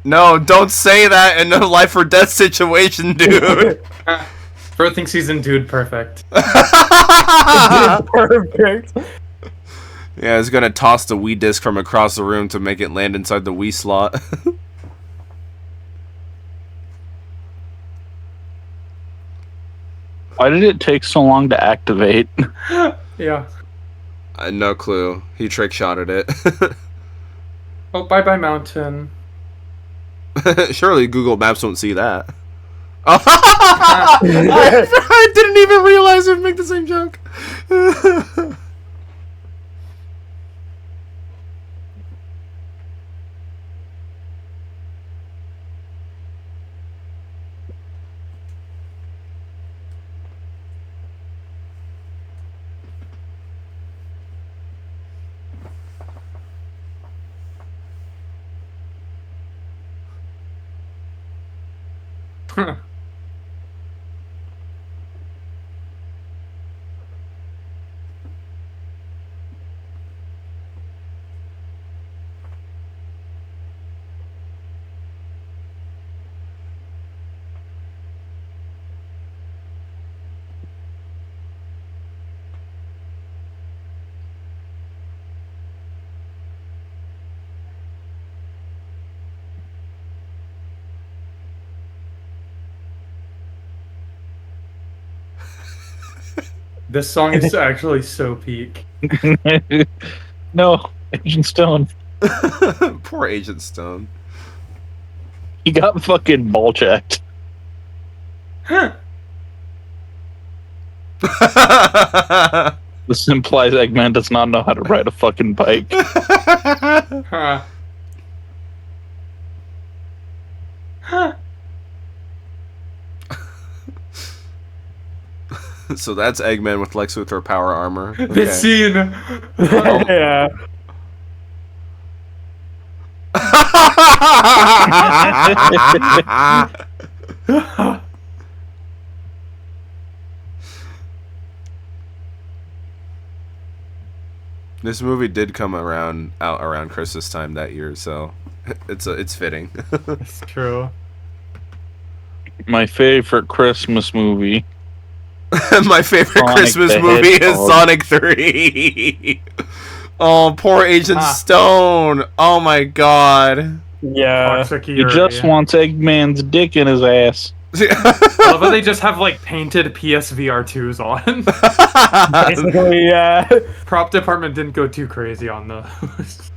No, don't say that in a life or death situation, dude. Bro thinks he's in Dude Perfect. Perfect. Yeah, he's gonna toss the Wii disc from across the room to make it land inside the Wii slot. Why did it take so long to activate? Yeah. No clue. He trick shotted it. Oh, bye-bye mountain. Surely Google Maps won't see that. Oh, I didn't even realize it'd make the same joke. This song is actually so peak. No, Agent Stone. Poor Agent Stone. He got fucking ball checked. This implies Eggman does not know how to ride a fucking bike. Huh. Huh. So that's Eggman with Lex Luthor power armor. Okay. This scene. Yeah. This movie did come out around Christmas time that year, so it's fitting. It's true. My favorite Christmas movie. My favorite Sonic Christmas the movie is Hedgehog. Sonic 3. Oh, poor Agent Stone. Oh my god. Yeah. Toxic He Yuri. just wants Eggman's dick in his ass. I love how they just have like painted PSVR 2s on. Basically, yeah. Prop department didn't go too crazy on those.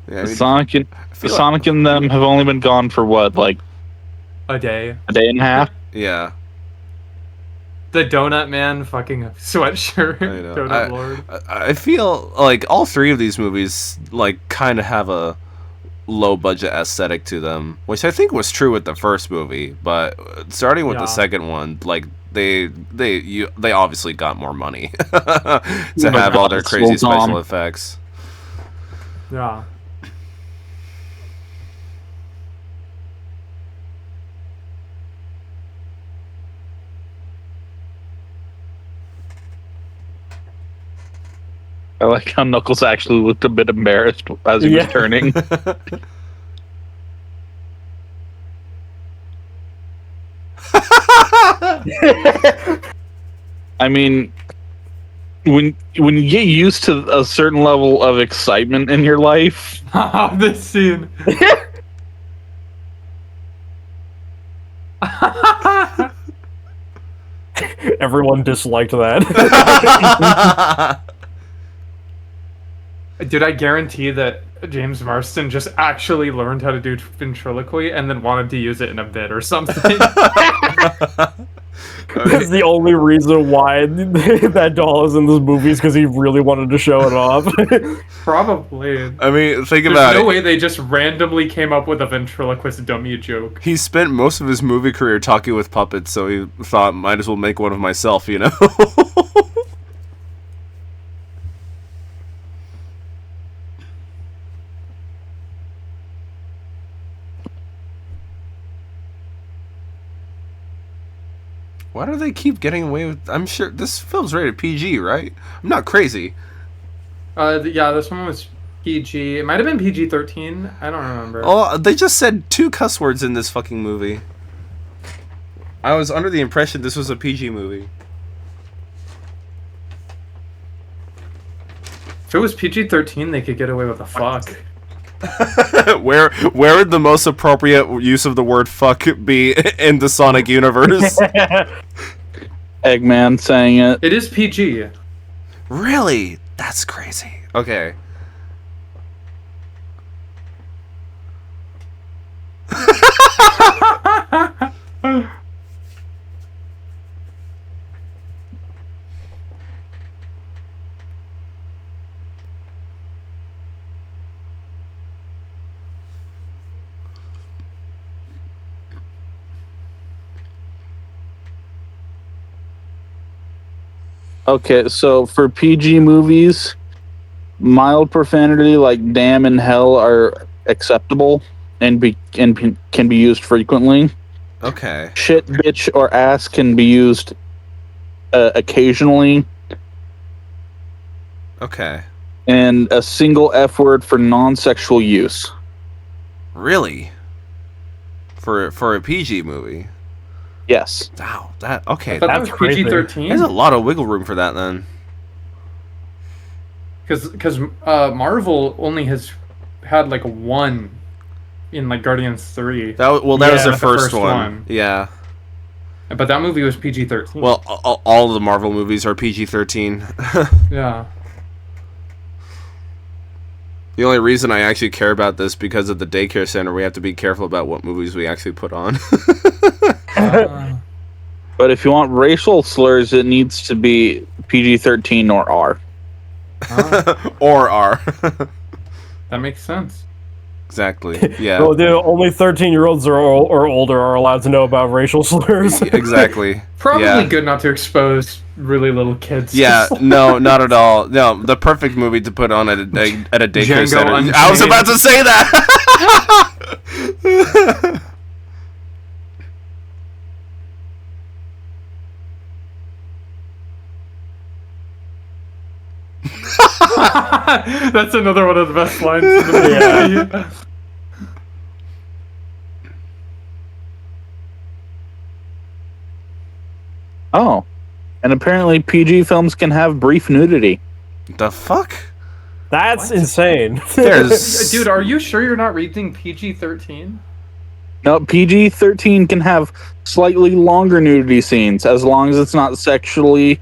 Yeah, I mean, Sonic and feel like- Sonic and them have only been gone for what, like A day. a day and a half? yeah. The Donut Man fucking sweatshirt. I know. Donut Lord. I feel like all three of these movies like kind of have a low budget aesthetic to them, which I think was true with the first movie, but starting with the second one, like they obviously got more money to have all their crazy special effects. Yeah. I like how Knuckles actually looked a bit embarrassed as he was turning. I mean, when you get used to a certain level of excitement in your life, This scene. Everyone disliked that. Dude, I guarantee that James Marston just actually learned how to do ventriloquy and then wanted to use it in a bit or something. That's the only reason why that doll is in this movie is because he really wanted to show it off. Probably. I mean, think There's about no it. way they just randomly came up with a ventriloquist dummy joke. He spent most of his movie career talking with puppets, so he thought, might as well make one of myself, you know? Why do they keep getting away with? I'm sure this film's rated PG, right? I'm not crazy. Yeah, this one was PG. It might have been PG-13. I don't remember. Oh, they just said 2 cuss words in this fucking movie. I was under the impression this was a PG movie. If it was PG-13, they could get away with a fuck. where would the most appropriate use of the word fuck be in the Sonic universe? Eggman saying it. It is PG. Really? That's crazy. Okay. Okay, so for PG movies, mild profanity like damn and hell are acceptable and can be used frequently. Okay. Shit, bitch, or ass can be used occasionally. Okay. And a single F word for non-sexual use. Really? For a PG movie? Yes. Wow. That okay. That's PG-13. There's a lot of wiggle room for that then. Because Marvel only has had like 1 in like Guardians 3. That was their first one. Yeah. But that movie was PG-13. Well, all of the Marvel movies are PG-13. Yeah. The only reason I actually care about this because of the daycare center, we have to be careful about what movies we actually put on. But if you want racial slurs, it needs to be PG-13 or R. Or R. That makes sense. Exactly. Yeah. Well, only 13-year-olds or older are allowed to know about racial slurs. Exactly. Probably good not to expose really little kids. Yeah, no, not at all. No, the perfect movie to put on at a daycare center. Unchained. I was about to say that. That's another one of the best lines in the movie. Oh. And apparently PG films can have brief nudity. The fuck? That's insane. Dude, are you sure you're not reading PG-13? No, PG-13 can have slightly longer nudity scenes as long as it's not sexually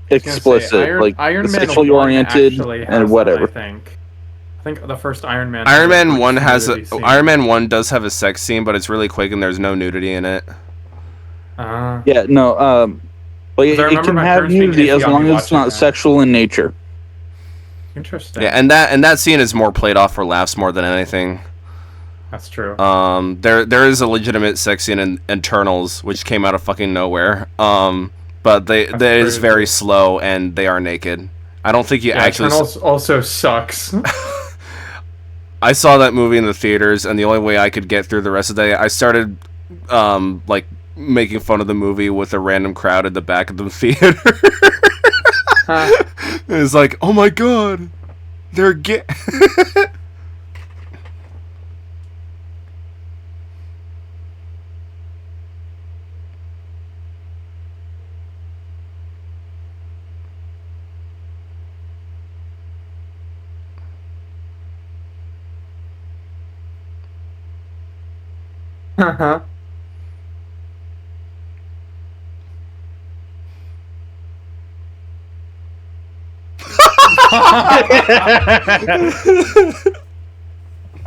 explicit, say, Iron Man sexually oriented and whatever. I think the first Iron Man. Iron Man 1 has Iron Man 1 does have a sex scene, but it's really quick and there's no nudity in it. Yeah, no. But it can have nudity as long as it's not sexual in nature. Interesting. Yeah, and that scene is more played off for laughs more than anything. That's true. There is a legitimate sex scene in Eternals, which came out of fucking nowhere. But it is very slow and they are naked. I don't think you actually. Eternals also sucks. I saw that movie in the theaters, and the only way I could get through the rest of the day, I started making fun of the movie with a random crowd at the back of the theater. It's like, oh my god, they're gay.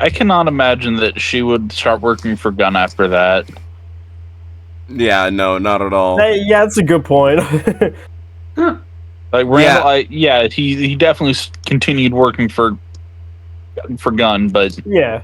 I cannot imagine that she would start working for Gunn after that. Yeah, no, not at all. Hey, yeah, that's a good point. Like Randall, he definitely continued working for Gunn, but yeah.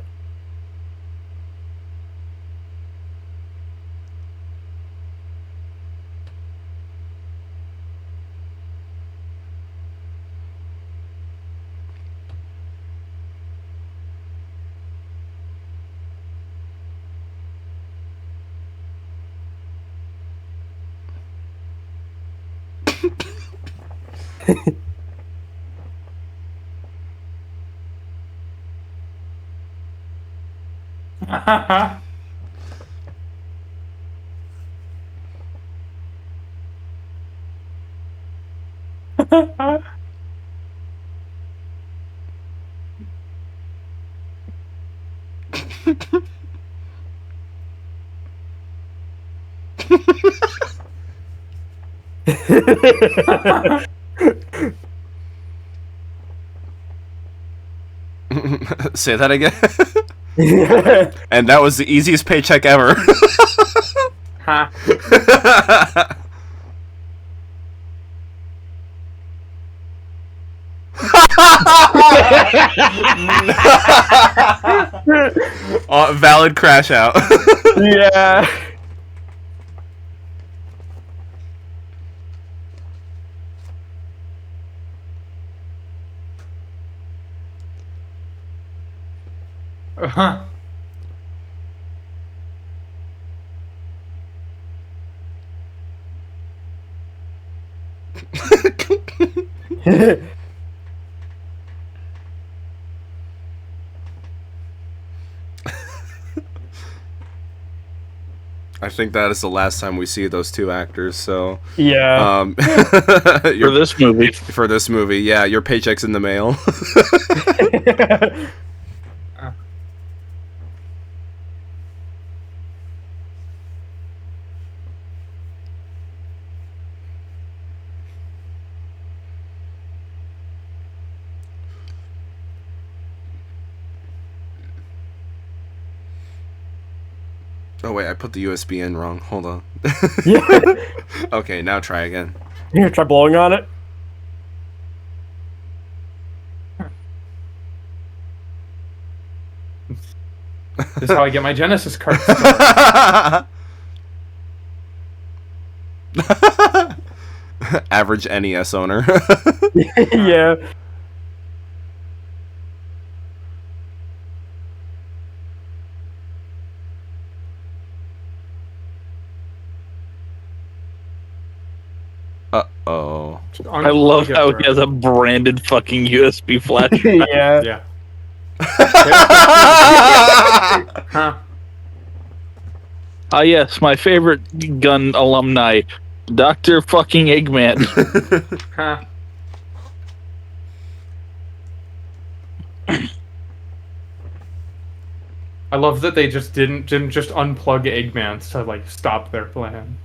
Say that again. And that was the easiest paycheck ever. Valid crash out. Yeah. I think that is the last time we see those two actors. So yeah, for this movie. For this movie, yeah, your paycheck's in the mail. Oh wait, I put the USB in wrong. Hold on. Okay, now try again. Here, try blowing on it. This is how I get my Genesis card. Average NES owner. Yeah. Uh-oh. I love how he has a branded fucking USB flash. Yeah. Yeah. Huh. Ah, yes, my favorite gun alumni, Dr. fucking Eggman. Huh. I love that they just didn't just unplug Eggman to like stop their plan.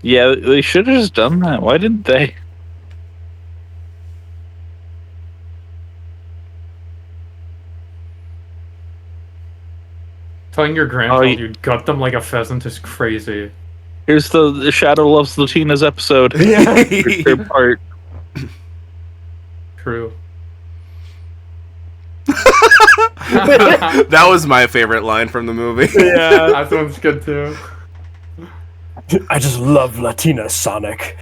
Yeah, they should have just done that. Why didn't they? Telling your grandchild you'd gut them like a pheasant is crazy. Here's the Shadow Loves Latinas episode. Yeah. Third part. True. That was my favorite line from the movie. Yeah. That one's good too. I just love Latina Sonic.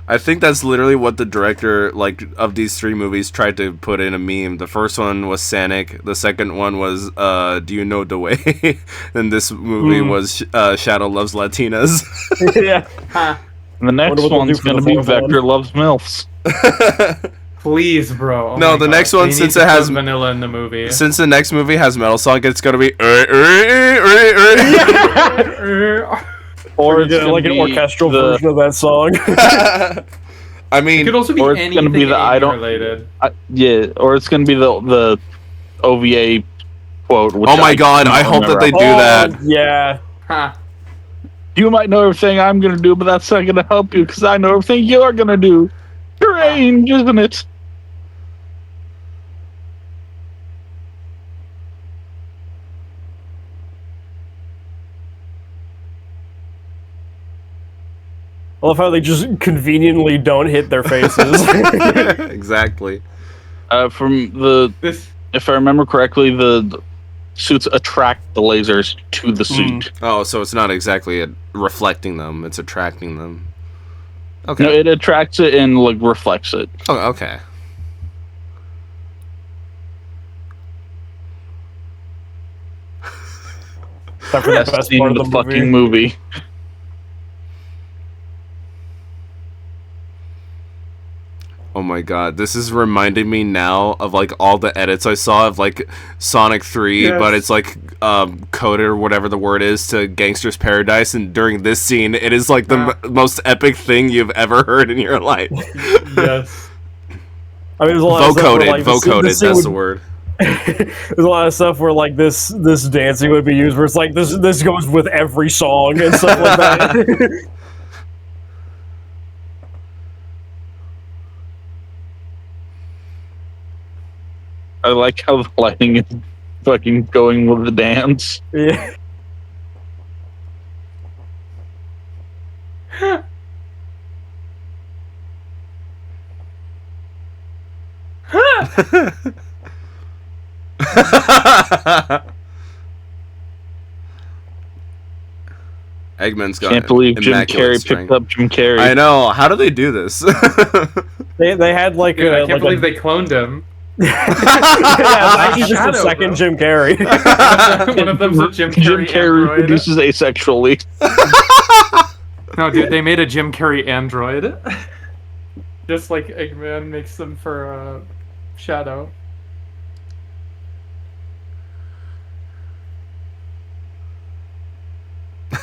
I think that's literally what the director of these three movies tried to put in a meme. The first one was Sonic. The second one was Do You Know the Way? And this movie was Shadow Loves Latinas. Yeah. And the next one's going to be Vector Loves MILFs. Please, bro. Oh no, the next one, since it has vanilla in the movie. Since the next movie has Metal Sonic, it's going to be Or it's like an orchestral version of that song. I mean, it could also be anything related. Yeah, or it's going to be the OVA quote. Oh my god, I hope that they do that. Yeah. Huh. You might know everything I'm going to do, but that's not going to help you because I know everything you're going to do. Strange, isn't it? I love how they just conveniently don't hit their faces. Exactly. If I remember correctly, the suits attract the lasers to the suit. Oh, so it's not exactly reflecting them; it's attracting them. Okay. No, it attracts it and reflects it. Oh, okay. That's the best scene part of of the the fucking movie. Oh my god, this is reminding me now of like all the edits I saw of like Sonic 3, Yes. but it's like coded or whatever the word is to Gangster's Paradise, and during this scene, it is like the most epic thing you've ever heard in your life. Yes. I mean, there's a lot of stuff where, like, vocoded, that's the word. There's a lot of stuff where like this dancing would be used, where it's like this goes with every song and stuff like that. I like how the lighting is fucking going with the dance. Yeah. Eggman's got Can't believe Jim immaculate Carrey strength. picked up Jim Carrey. I know. How do they do this? They had like Dude, I a can't believe they cloned him. yeah, it's actually just Shadow, a second bro. Jim Carrey. One of them's a Jim Jim Carrey Carrey android. produces asexually. No, dude, they made a Jim Carrey android. Just like Eggman makes them for Shadow.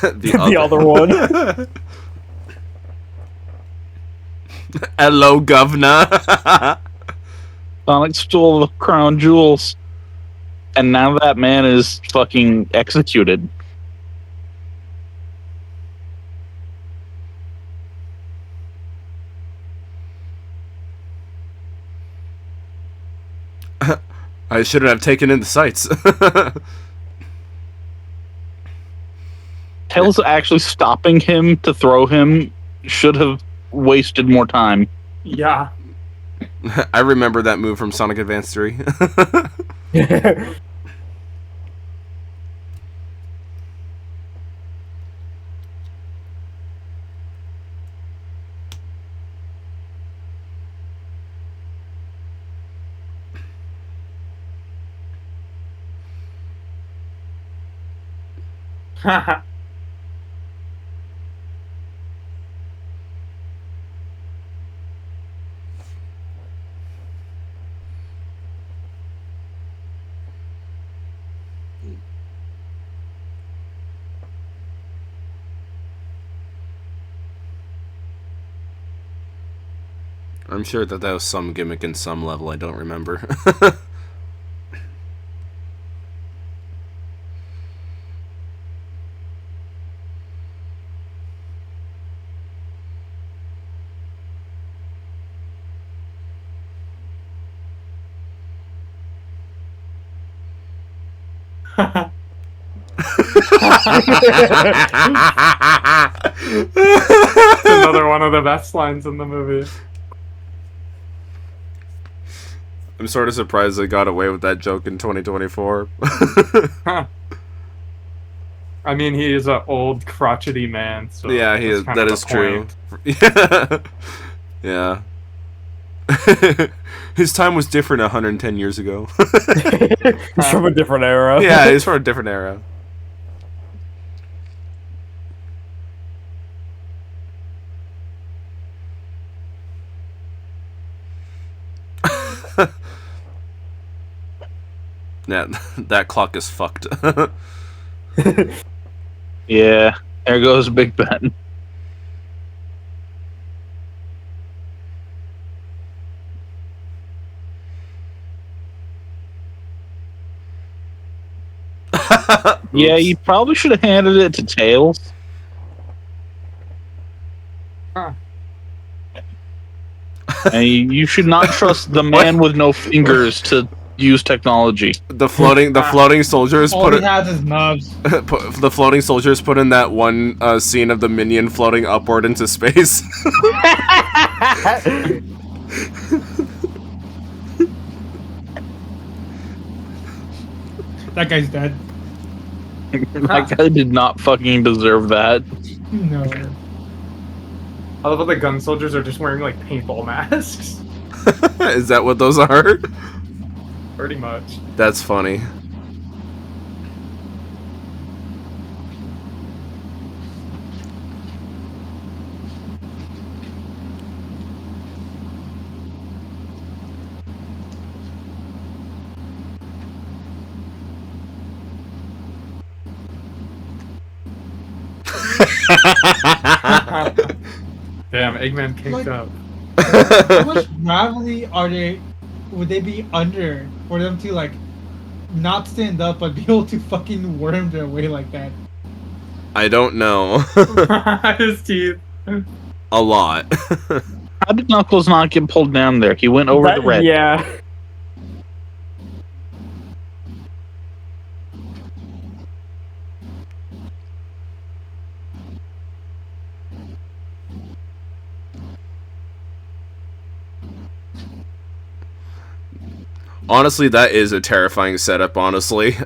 The other one. Hello, governor. Sonic stole the crown jewels. And now that man is fucking executed. I shouldn't have taken in the sights. Tails actually stopping him to throw him should have wasted more time. Yeah. I remember that move from Sonic Advance 3. I'm sure that was some gimmick in some level. I don't remember. It's another one of the best lines in the movie. I'm sort of surprised they got away with that joke in 2024. Huh. I mean, he is an old, crotchety man. So yeah, he is. that's kind That of is the true. Yeah. His time was different 110 years ago. He's from a different era. Yeah, he's from a different era. Yeah, that clock is fucked. Yeah, there goes Big Ben. Yeah, you probably should have handed it to Tails. Huh. And you should not trust the man with no fingers to use technology. The floating soldiers All put he it. has is nubs. The floating soldiers put in that one scene of the minion floating upward into space. That guy's dead. That guy did not fucking deserve that. No. I love how the gun soldiers are just wearing like paintball masks. Is that what those are? Pretty much. That's funny. Damn, Eggman kicked up. How much gravity would they be under for them to like not stand up but be able to fucking worm their way like that? I don't know. His teeth. A lot. How did Knuckles not get pulled down there? He went over the red. Yeah. Honestly, that is a terrifying setup, honestly.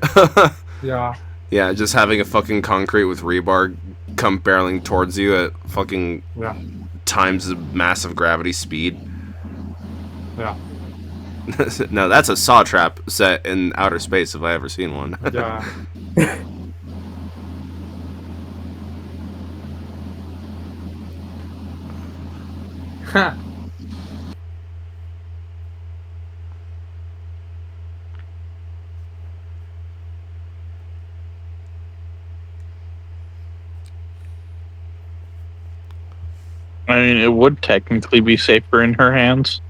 Yeah. Yeah, just having a fucking concrete with rebar come barreling towards you at fucking times the massive gravity speed. Yeah. No, that's a saw trap set in outer space if I ever seen one. Yeah. I mean, it would technically be safer in her hands.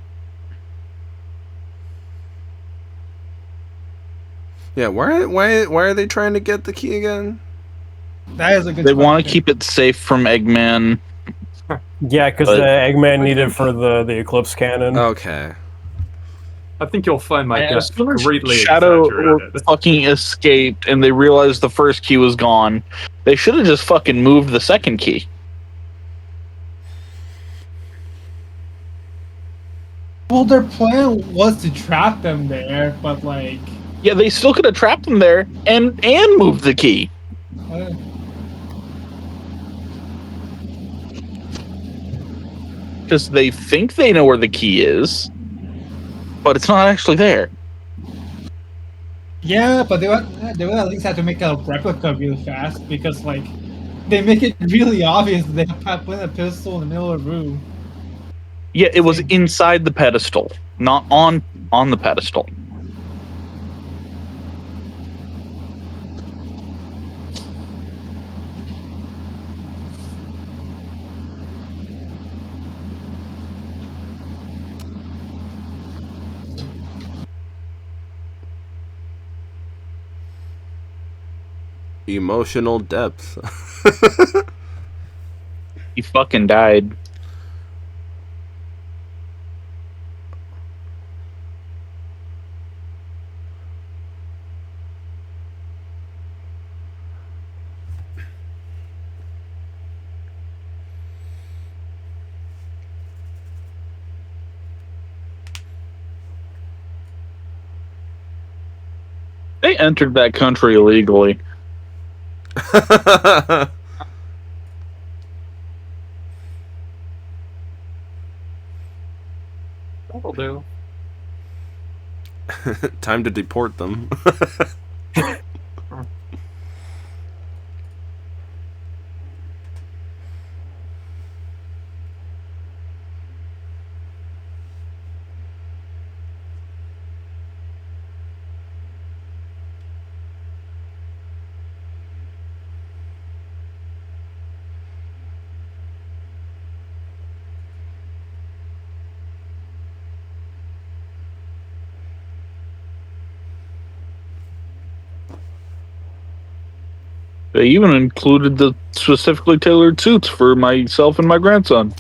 Yeah, why are they trying to get the key again? That is a good. They want to keep it safe from Eggman. Yeah, because Eggman needed for the Eclipse cannon. Okay. I think you'll find my guess greatly Shadow exaggerated. fucking escaped, and they realized the first key was gone. They should have just fucking moved the second key. Well, their plan was to trap them there, but like, yeah, they still could have trapped them there and moved the key. Because they think they know where the key is, but it's not actually there. Yeah, but they would at least have to make a replica really fast because like they make it really obvious that they have put a pistol in the middle of the room. Yeah, it was inside the pedestal, not on the pedestal. Emotional depth. He fucking died. They entered that country illegally. That'll do. Time to deport them. They even included the specifically tailored suits for myself and my grandson.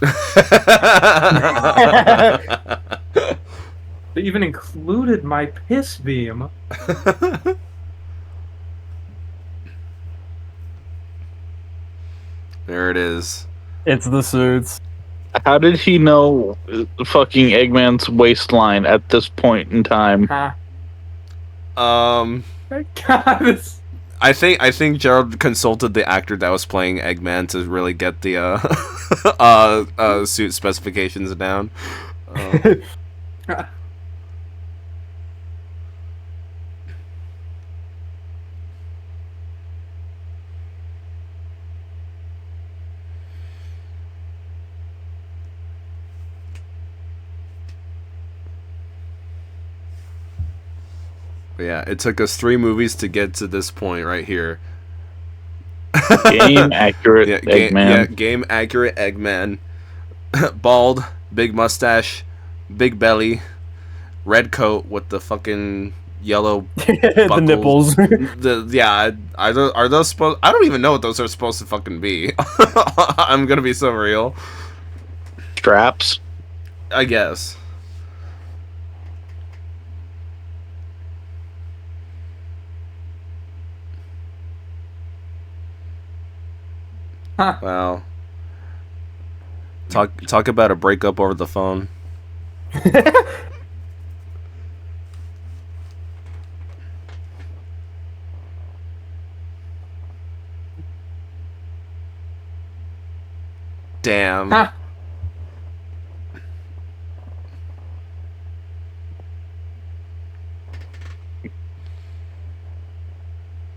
They even included my piss beam. There it is. It's the suits. How did he know fucking Eggman's waistline at this point in time? Huh. God, it's... I think Gerald consulted the actor that was playing Eggman to really get the suit specifications down. But yeah, it took us 3 movies to get to this point right here. Game accurate Eggman. Game accurate Eggman. Bald, big mustache, big belly, red coat with the fucking yellow the nipples. Are those supposed? I don't even know what those are supposed to fucking be. I'm gonna be so real. Straps, I guess. Huh. Wow. Talk about a breakup over the phone. Damn. Huh.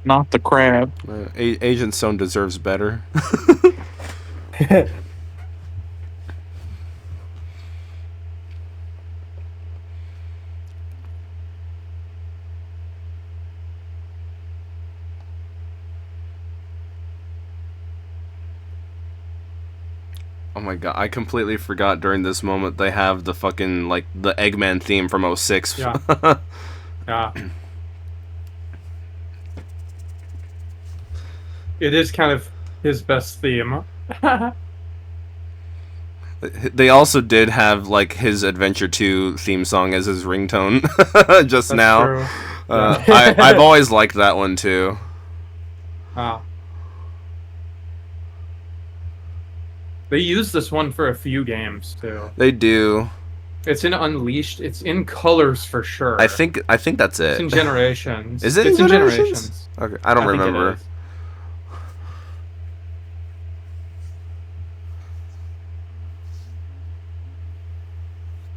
not the crab. Agent Stone deserves better. Oh my god, I completely forgot during this moment they have the fucking, like, the Eggman theme from 06. Yeah. Yeah. It is kind of his best theme. They also did have, like, his Adventure 2 theme song as his ringtone just That's now. true. I've always liked that one too. Wow. They use this one for a few games too. They do. It's in Unleashed. It's in Colors for sure. I think that's it. It's in Generations. Is it it's in in Generations? Okay, I don't think it remember. is.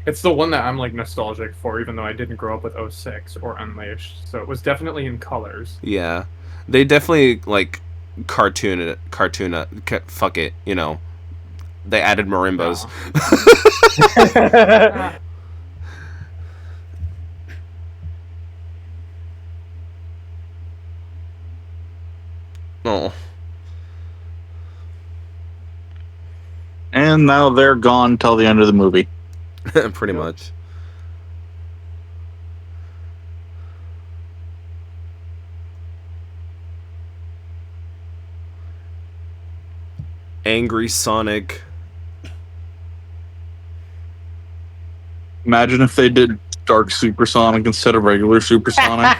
It's the one that I'm like nostalgic for, even though I didn't grow up with 06 or Unleashed. So it was definitely in Colors. Yeah, they definitely like cartoon it. Fuck it, you know. They added marimbas. Yeah. Oh. And now they're gone till the end of the movie. Pretty much. Angry Sonic. Imagine if they did Dark Supersonic instead of regular Supersonic.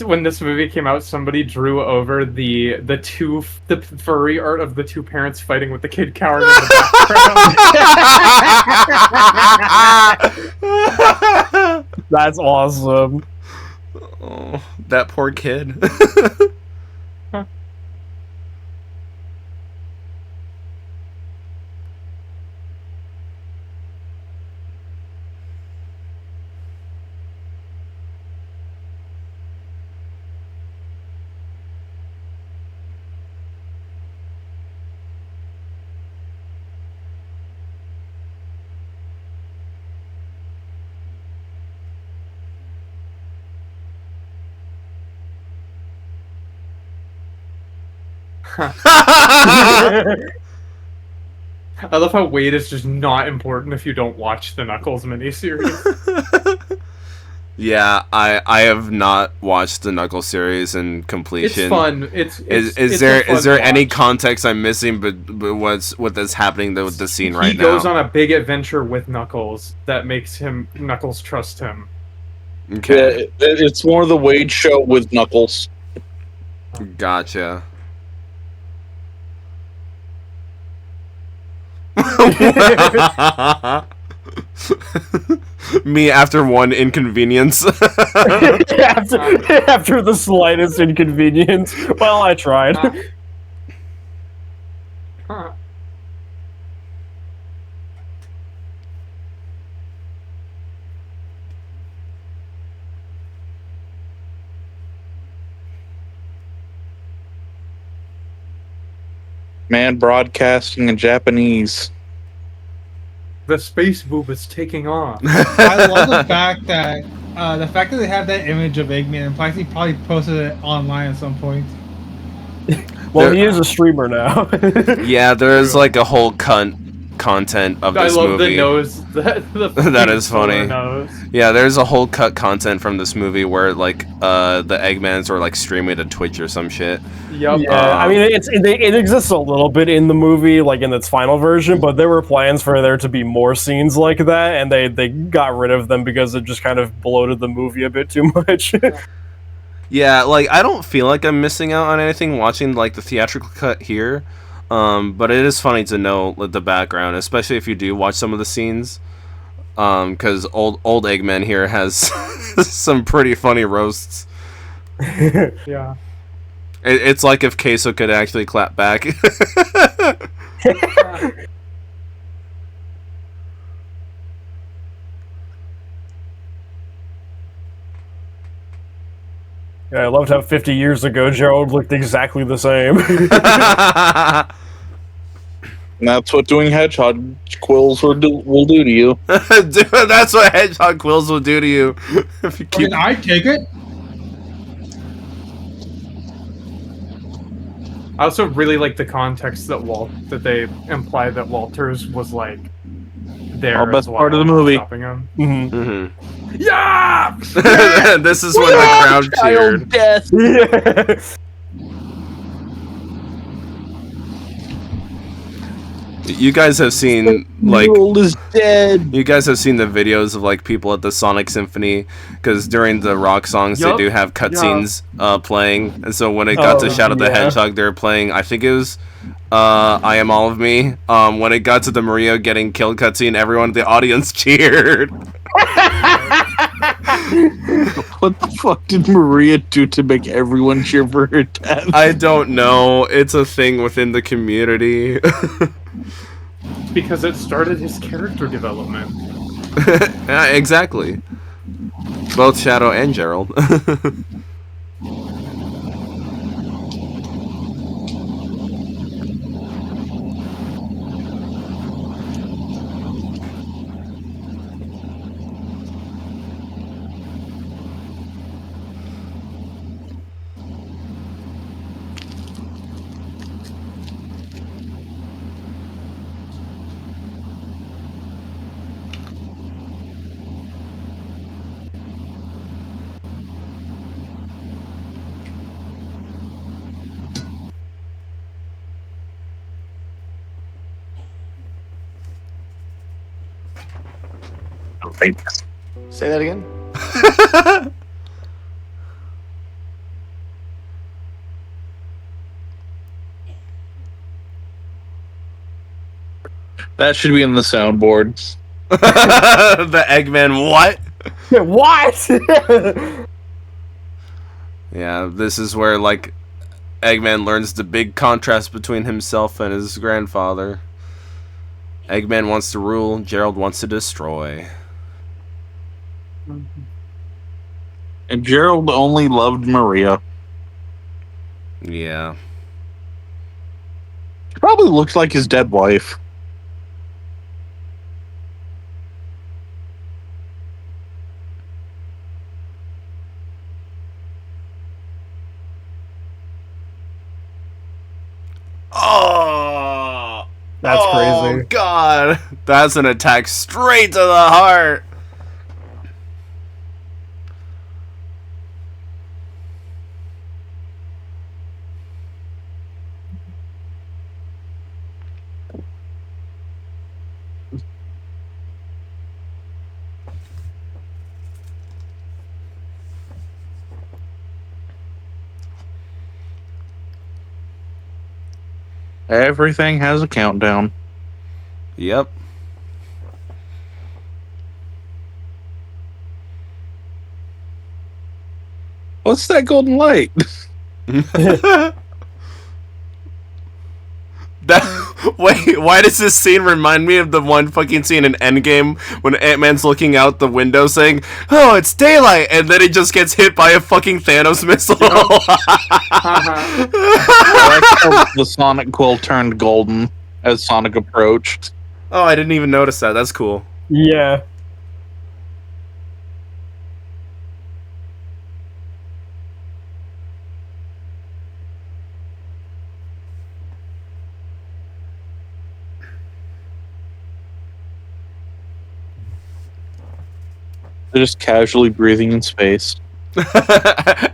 When this movie came out, somebody drew over the furry art of the two parents fighting with the kid cowering in the background. That's awesome. Oh, that poor kid. I love how weight is just not important if you don't watch the Knuckles miniseries. Yeah, I have not watched the Knuckles series in completion. It's fun. Is there any context I'm missing? But what that's happening with the scene right now? He goes on a big adventure with Knuckles that makes Knuckles trust him. Okay, Yeah, it's more the Wade show with Knuckles. Gotcha. Me after one inconvenience. after the slightest inconvenience. Well, I tried. Man broadcasting in Japanese. The space boob is taking off. I love the fact that they have that image of Eggman and Plexi probably posted it online at some point. Well, he is a streamer now. Yeah, there's like a whole content of this movie. I love the nose. That is funny. Nose. Yeah, there's a whole cut content from this movie where like the Eggmans were like streaming to Twitch or some shit. Yep. Yeah, I mean it exists a little bit in the movie, like in its final version, but there were plans for there to be more scenes like that, and they got rid of them because it just kind of bloated the movie a bit too much. Yeah, like I don't feel like I'm missing out on anything watching like the theatrical cut here, but it is funny to know the background, especially if you do watch some of the scenes, because old Eggman here has some pretty funny roasts. Yeah. It's like if Queso could actually clap back. Yeah, I loved how 50 years ago Gerald looked exactly the same. And that's what doing hedgehog quills will do to you. Dude, that's what hedgehog quills will do to you. If you keep... Can I take it? I also really like the context that they imply that Walters was like there. Best as well, part of the movie. Stopping him. Mm-hmm. Yeah. This is when the crowd cheered. Death. Yeah. You guys have seen like Gerald is dead. you guys have seen the videos of like people at the Sonic Symphony, because during the rock songs Yup. they do have cutscenes playing, and so when it got to Shadow the Hedgehog, they were playing. I think it was I Am All of Me. When it got to the Maria getting killed cutscene, everyone in the audience cheered. What the fuck did Maria do to make everyone cheer for her death? I don't know. It's a thing within the community. Because it started his character development. Yeah, exactly. Both Shadow and Gerald. Say that again? That should be in the soundboard. The Eggman, what? What? Yeah, this is where, like, Eggman learns the big contrast between himself and his grandfather. Eggman wants to rule, Gerald wants to destroy. And Gerald only loved Maria. Yeah. She probably looks like his dead wife. Oh! That's crazy. Oh, God! That's an attack straight to the heart! Everything has a countdown. Yep. What's that golden light? Wait, why does this scene remind me of the one fucking scene in Endgame when Ant-Man's looking out the window saying, "Oh, it's daylight," and then he just gets hit by a fucking Thanos missile? I like how the Sonic quill turned golden as Sonic approached. Oh, I didn't even notice that. That's cool. Yeah. They're just casually breathing in space.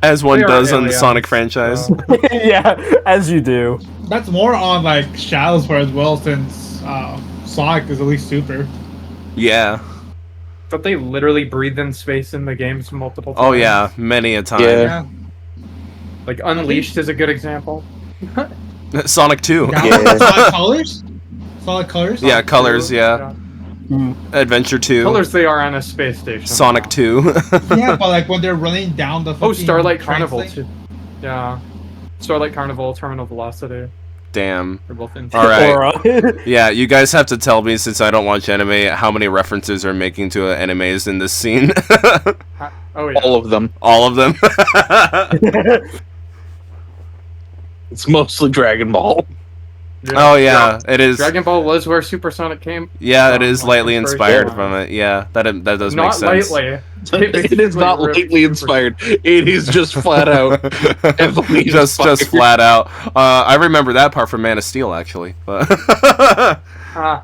As one They are does on the aliens, Sonic franchise. Yeah, as you do. That's more on like Shadow's part as well, since Sonic is at least super. Yeah. But they literally breathe in space in the games multiple times. Oh yeah, many a time. Yeah. Like Unleashed is a good example. Sonic 2. Yeah. Solid Colors? Solid Colors? Yeah, Colors, yeah. Adventure 2. Colors, they are on a space station. Sonic 2. Yeah, but like when they're running down the fucking Starlight train Carnival thing. too. Yeah. Starlight Carnival, Terminal Velocity. Damn. They're both in. All right. Aura. Yeah, you guys have to tell me, since I don't watch anime, how many references are making to animes in this scene. Oh yeah. All of them. All of them. It's mostly Dragon Ball. Oh yeah, it is. Dragon Ball was where Supersonic came. Yeah, it from, is like, lightly inspiration. inspired from it. Yeah, that does make Not sense. lightly. It is not lightly inspired. It is just flat out heavily just inspired. flat out. I remember that part from Man of Steel, actually. But Ah.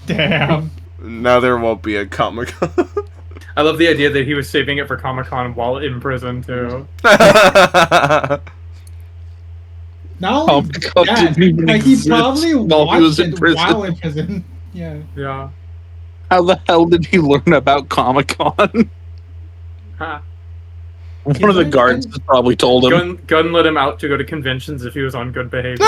Damn. Now there won't be a Comic Con. I love the idea that he was saving it for Comic Con while in prison too. Not only Comic-Con that, didn't even like he exist probably while he was watched in it prison. while in prison. Yeah. Yeah. How the hell did he learn about Comic Con? Ha. One of the guards has probably told him. Gun let him out to go to conventions if he was on good behavior.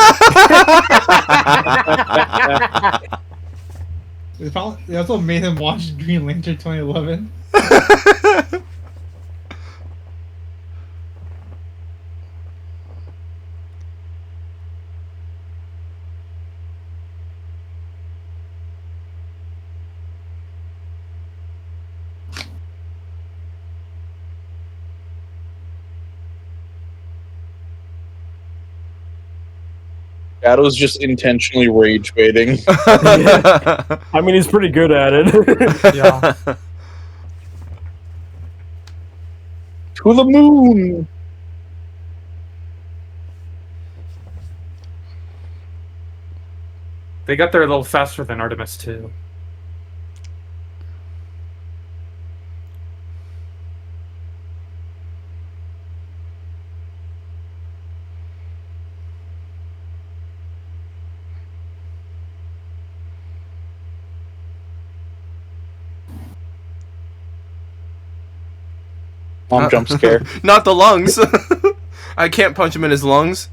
That's what made him watch Green Lantern 2011. Shadow's just intentionally rage baiting. I mean, he's pretty good at it. Yeah. To the moon! They got there a little faster than Artemis too. Mom jump scare. Not the lungs. I can't punch him in his lungs.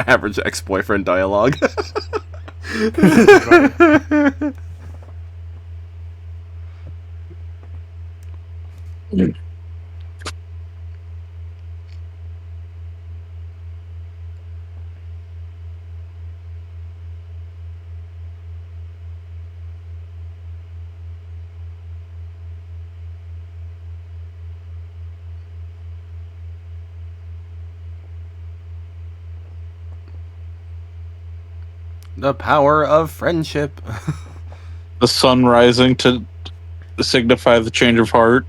Average ex-boyfriend dialogue. The power of friendship. The sun rising to signify the change of heart.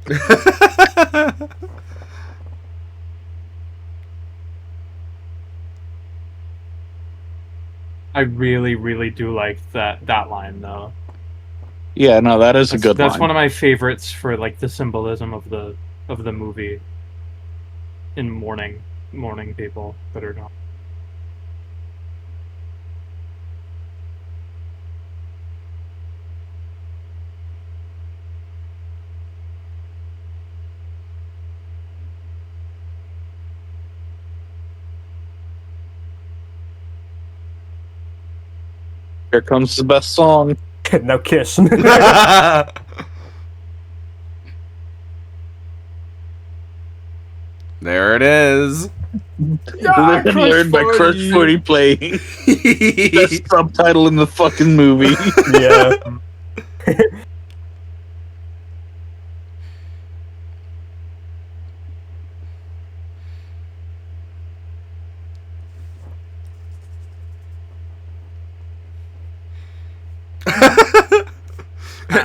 I really, really do like that line though. Yeah, no, that is a good line. That's one of my favorites for like the symbolism of the movie. In mourning people that are gone. Here comes the best song. Now kiss. There it is. Yeah, learned by Crush 40 playing. Best subtitle in the fucking movie. Yeah.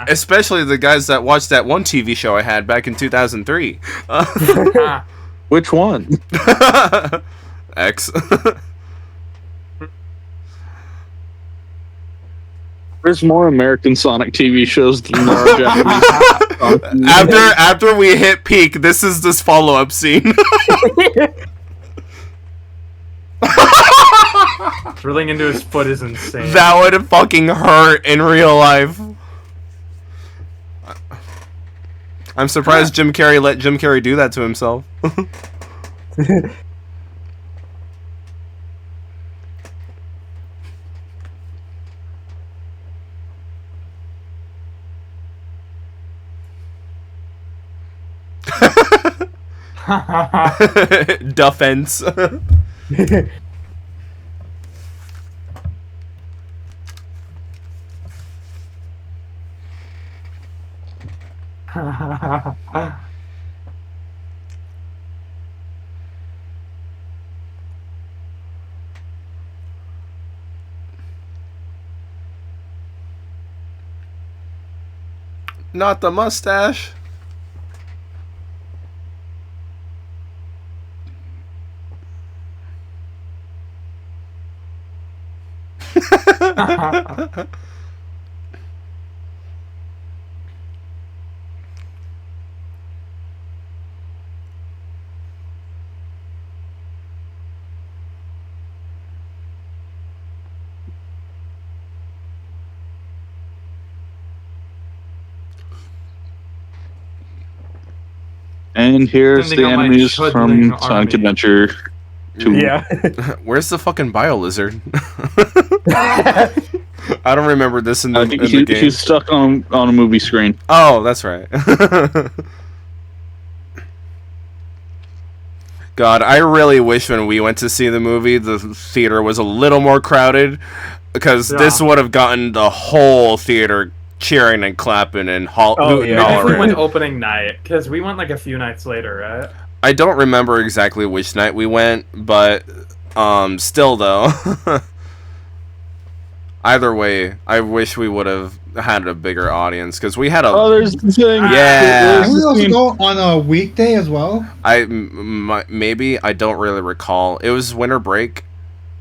Especially the guys that watched that one TV show I had back in 2003. Which one? X. There's more American Sonic TV shows than there are Japanese. After we hit peak, this is this follow-up scene. Drilling into his foot is insane. That would fucking hurt in real life. I'm surprised Jim Carrey let Jim Carrey do that to himself. Defense. Not the mustache. And here's the enemies from Sonic Adventure 2. Yeah. Where's the fucking bio lizard? I don't remember this in the game. He's stuck on a movie screen. Oh, that's right. God, I really wish when we went to see the movie, the theater was a little more crowded, because this would have gotten the whole theater cheering and clapping and hooting all If we around. went opening night, because we went like a few nights later, right? I don't remember exactly which night we went, but still though. Either way, I wish we would have had a bigger audience, because we had a... Oh, there's the thing. Yeah. Can we also go on a weekday as well? Maybe, I don't really recall. It was winter break,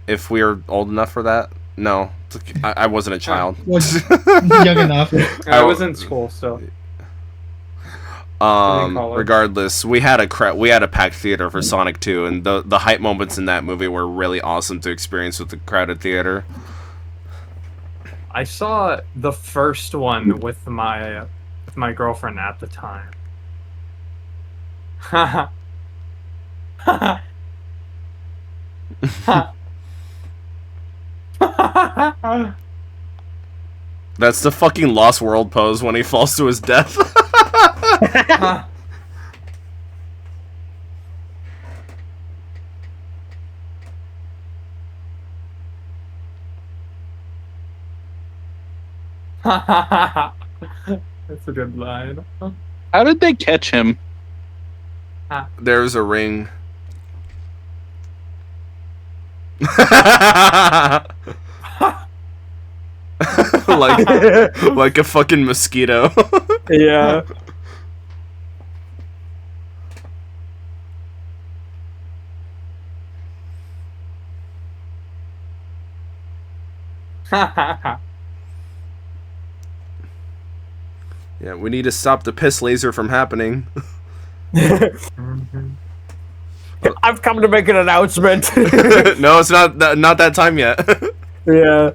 if we were old enough for that. No, I wasn't a child. Young enough. I was in school still. Regardless, we had a packed theater for Sonic 2, and the hype moments in that movie were really awesome to experience with the crowded theater. I saw the first one with my girlfriend at the time. That's the fucking Lost World pose when he falls to his death. That's a good line. How did they catch him? There's a ring. like a fucking mosquito. Yeah. Yeah, we need to stop the piss laser from happening. I've come to make an announcement. No, it's not that time yet. Yeah.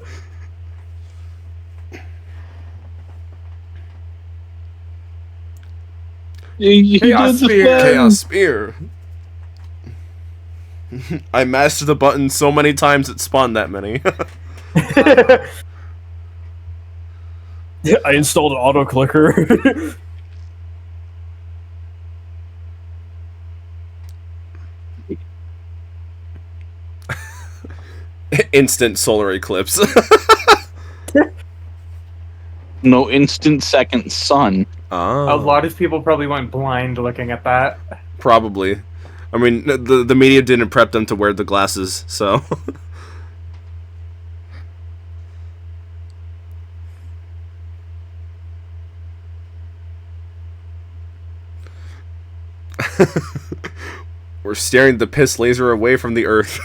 Chaos Spear. Chaos Spear. I mastered the button so many times it spawned that many. I installed an auto clicker. Instant solar eclipse. No instant second sun. Oh. A lot of people probably went blind looking at that. Probably. I mean, the media didn't prep them to wear the glasses, so. We're steering the piss laser away from the Earth.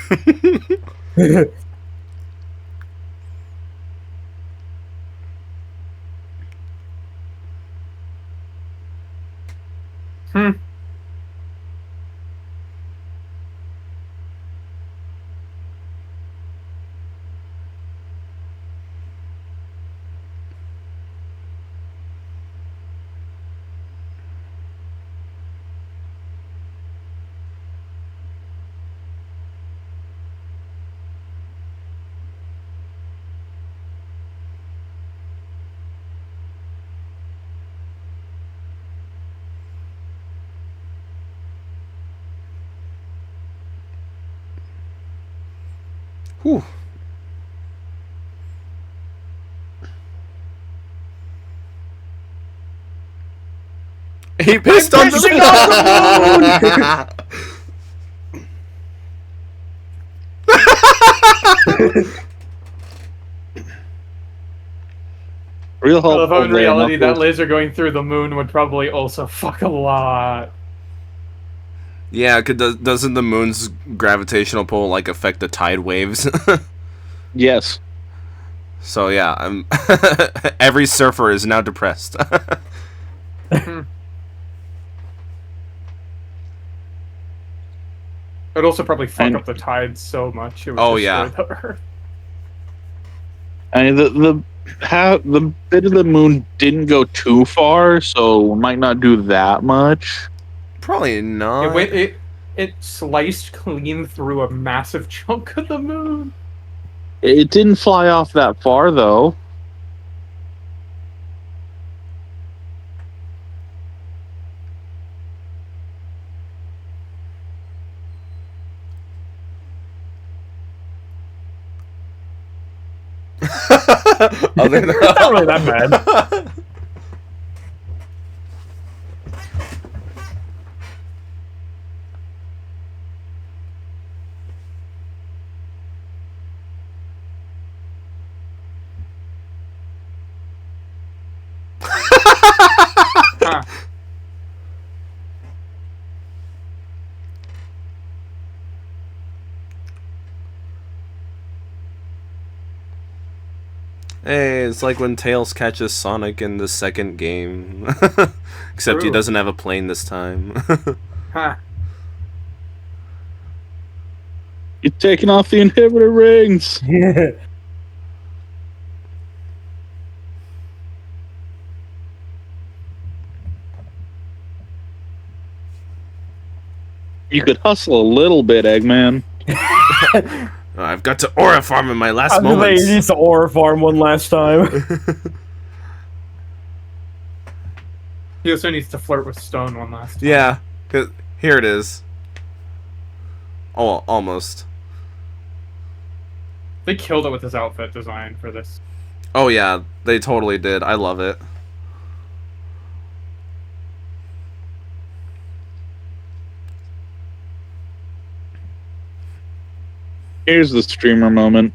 Whew. He pissed on the Real help. Although in reality, that laser going through the moon would probably also fuck a lot. Yeah, doesn't the moon's gravitational pull like affect the tide waves? Yes. So yeah, every surfer is now depressed. It'd also probably fuck up the tides so much. It would destroy the Earth. I mean, the bit of the moon didn't go too far, so might not do that much. Probably not. It sliced clean through a massive chunk of the moon. It didn't fly off that far, though. Other than It's not really that bad. Hey, it's like when Tails catches Sonic in the second game. Except True. he doesn't have a plane this time. Huh. You're taking off the inhibitor rings. Yeah. You could hustle a little bit, Eggman. I've got to aura farm in my last He moments. needs to aura farm one last time. He also needs to flirt with Stone one last time. Yeah, 'cause here it is. Oh, almost. They killed it with his outfit design for this. Oh yeah, they totally did. I love it. Here's the streamer moment.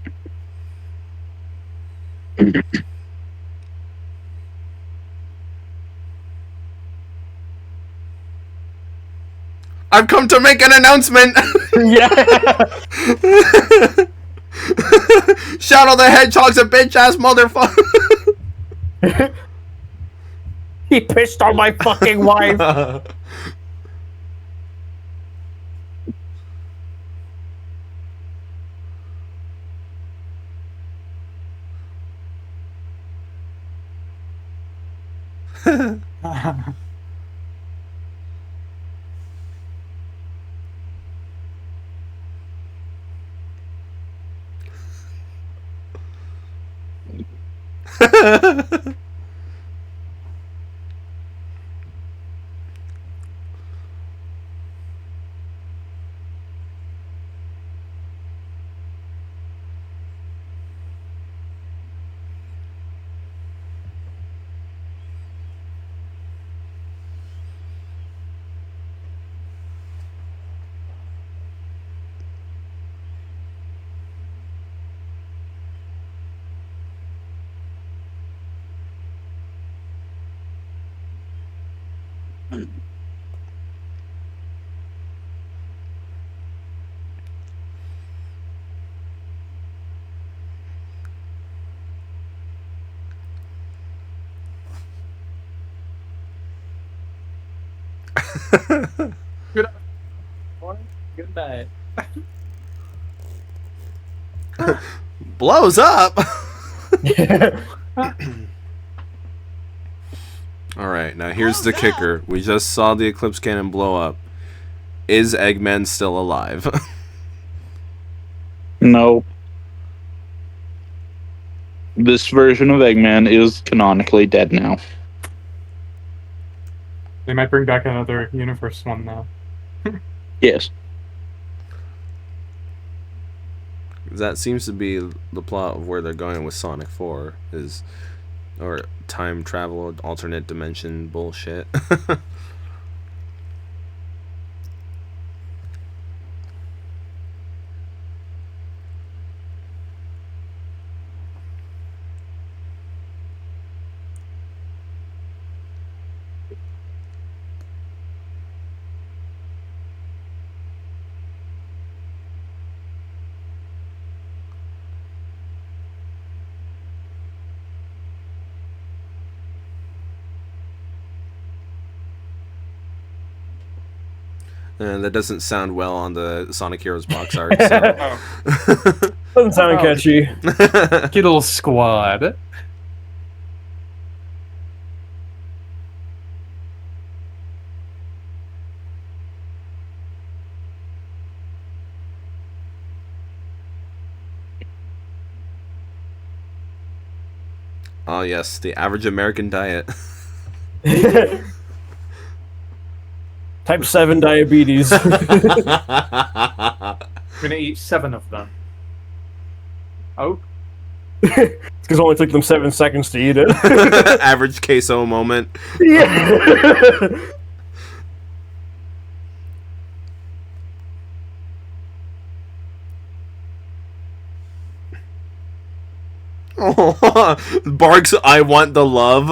I've come to make an announcement. Yeah. Shadow the Hedgehog's a bitch ass motherfucker. He pissed on my fucking wife. Good. Good night. Blows up. Alright, now here's the kicker. We just saw the Eclipse Cannon blow up. Is Eggman still alive? No. This version of Eggman is canonically dead now. They might bring back another universe one now. Yes. That seems to be the plot of where they're going with Sonic 4. Or time travel, alternate dimension bullshit. And that doesn't sound well on the Sonic Heroes box art. So. Doesn't sound catchy. Skittle Squad. Oh yes, the average American diet. Type 7 diabetes. I'm gonna eat 7 of them. Oh. It's because it only took them 7 seconds to eat it. Average queso moment. Yeah. Oh, Barks, I want the love.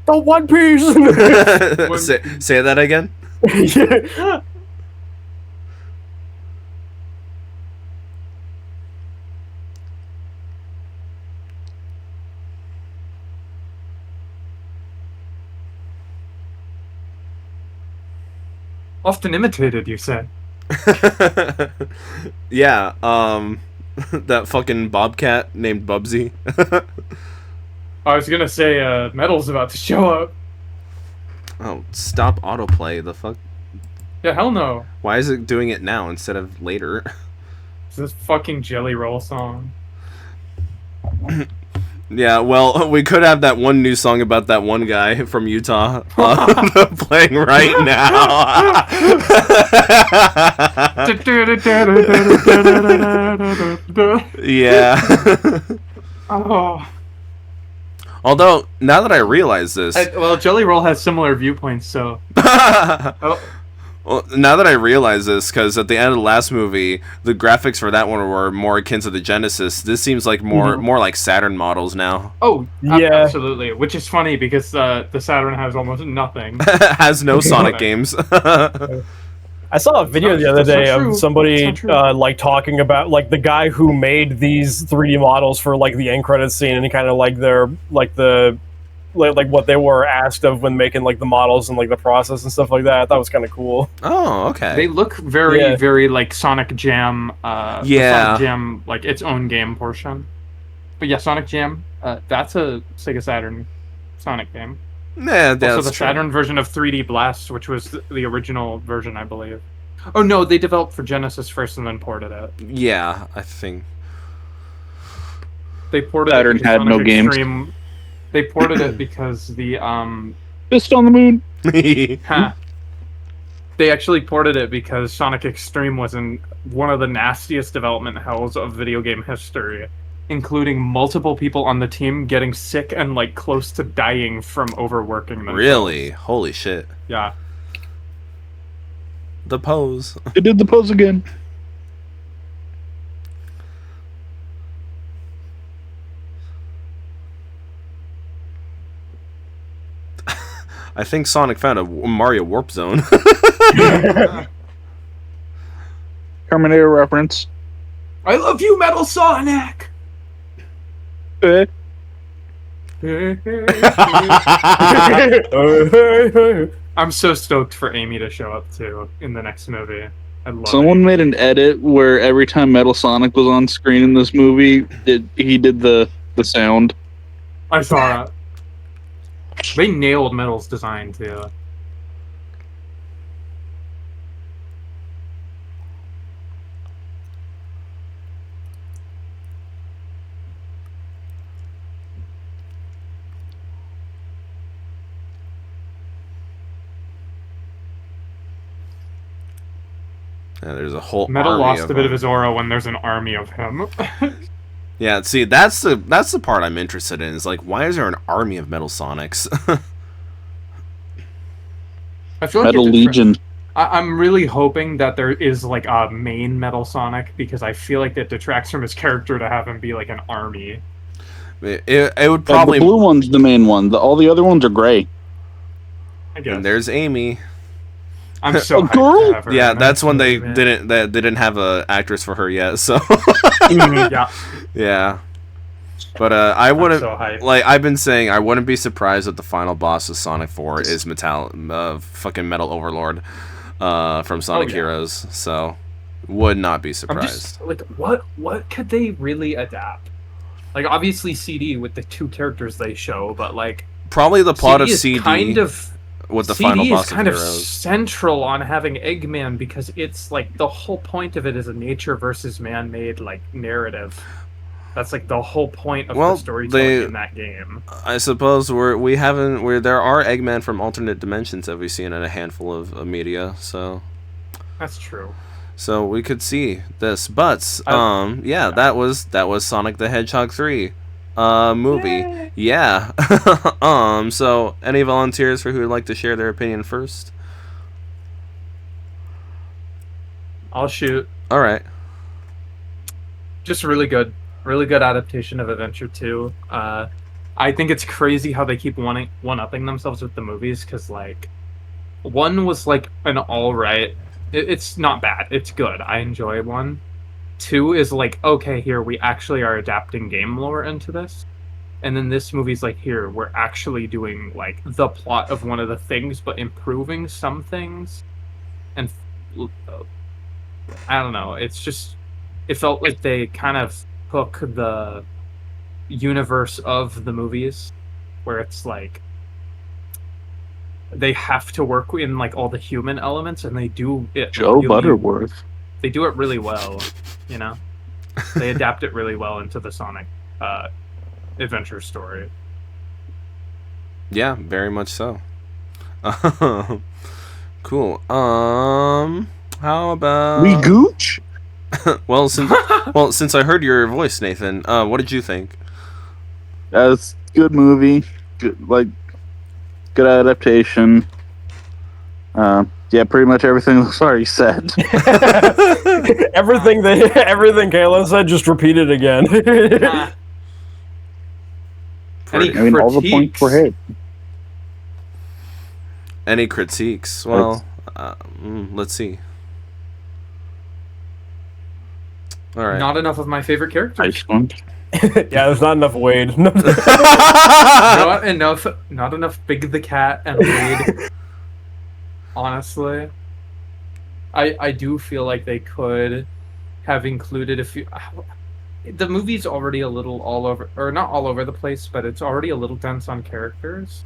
The One Piece. say that again. Yeah. Often imitated, you said. Yeah, that fucking bobcat named Bubsy. I was gonna say, Metal's about to show up. Oh, stop autoplay. The fuck? Yeah, hell no. Why is it doing it now instead of later? It's this fucking Jelly Roll song. Yeah, well, we could have that one new song about that one guy from Utah playing right now. Yeah. Oh. Although, now that I realize this... well, Jelly Roll has similar viewpoints, so... Oh. Well, now that I realize this, because at the end of the last movie, the graphics for that one were more akin to the Genesis. This seems like more like Saturn models now. Oh, yeah, absolutely. Which is funny because the Saturn has almost nothing. Has no Sonic games. I saw a video the other day of somebody like talking about like the guy who made these 3D models for like the end credits scene, and kind of like their like what they were asked of when making like the models and like the process and stuff like that. That was kind of cool. Oh, okay. They look very, very like Sonic Jam. Yeah. Sonic Jam, like its own game portion. But yeah, Sonic Jam. That's a Sega Saturn Sonic game. Yeah, that's also the true. Saturn version of 3D Blast, which was the original version, I believe. Oh no, they developed for Genesis first and then ported it. Yeah, I think they ported Saturn it. had no games. They ported it because the Fist on the Moon. Huh. They actually ported it because Sonic Extreme was in one of the nastiest development hells of video game history, including multiple people on the team getting sick and like close to dying from overworking themselves. Really? Holy shit. Yeah. The pose. They did the pose again. I think Sonic found a Mario Warp Zone. Terminator reference. I love you, Metal Sonic! I'm so stoked for Amy to show up too in the next movie. I love Someone made an edit where every time Metal Sonic was on screen in this movie, he did the sound. I saw that. They nailed Metal's design too. Yeah, there's a whole Metal army lost of a bit of them. his aura when there's an army of him. Yeah, see, that's the part I'm interested in. Is like, why is there an army of Metal Sonics? I feel like Metal Legion. I'm really hoping that there is like a main Metal Sonic, because I feel like that detracts from his character to have him be like an army. It would probably. The blue one's the main one. All the other ones are gray. I guess. And there's Amy. I'm so A hyped girl? to have her Yeah, in that's that when they movie, man. didn't have a actress for her yet. So Yeah. yeah, but I wouldn't so hyped. like I've been saying I wouldn't be surprised if the final boss of Sonic 4 is fucking Metal Overlord from Sonic yeah. Heroes. So would not be I'm surprised. just like, what could they really adapt? Like, obviously CD with the two characters they show, but like Probably the plot of is CD kind of with the CD final is boss kind of of Heroes. central on having Eggman, because it's like the whole point of it is a nature versus man-made like narrative. That's like the whole point of the storytelling in that game. I suppose there are Eggman from alternate dimensions that we've seen in a handful of media, so That's true. so we could see this. But that was Sonic the Hedgehog 3 movie. Yay! Yeah. So any volunteers for who would like to share their opinion first? I'll shoot. All right. Just really good adaptation of Adventure 2. I think it's crazy how they keep one-upping themselves with the movies, because like 1 was like an alright, it's not bad, it's good, I enjoy 1. 2 is like, okay, here we actually are adapting game lore into this, and then this movie's like, here we're actually doing like the plot of one of the things but improving some things. And I don't know, it's just, it felt like they kind of took the universe of the movies, where it's like they have to work in like all the human elements, and they do it. Joe really, Butterworth. They do it really well, you know. They adapt it really well into the Sonic adventure story. Yeah, very much so. Cool. How about We gooch? well, since I heard your voice, Nathan, what did you think? That's good movie. Good adaptation. Yeah, pretty much everything Larry said. everything Kayla said, just repeat it again. All the points were hit. Any critiques? Well, let's see. All right. Not enough of my favorite characters. Yeah, there's not enough Wade. Not enough Big the Cat and Wade. Honestly, I do feel like they could have included a few. The movie's already a little all over, or not all over the place, but it's already a little dense on characters.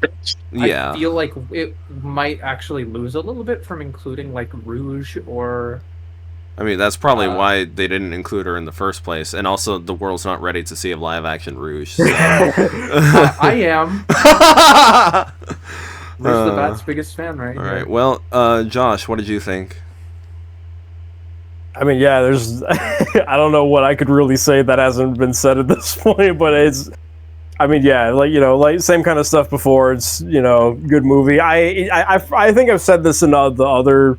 Yeah. I feel like it might actually lose a little bit from including like Rouge or. I mean, that's probably why they didn't include her in the first place, and also the world's not ready to see a live-action Rouge. So. I am. Rouge the Bat's biggest fan, right? All right. Well, Josh, what did you think? I mean, yeah, there's. I don't know what I could really say that hasn't been said at this point, but it's. I mean, yeah, like same kind of stuff before. It's good movie. I think I've said this in the other.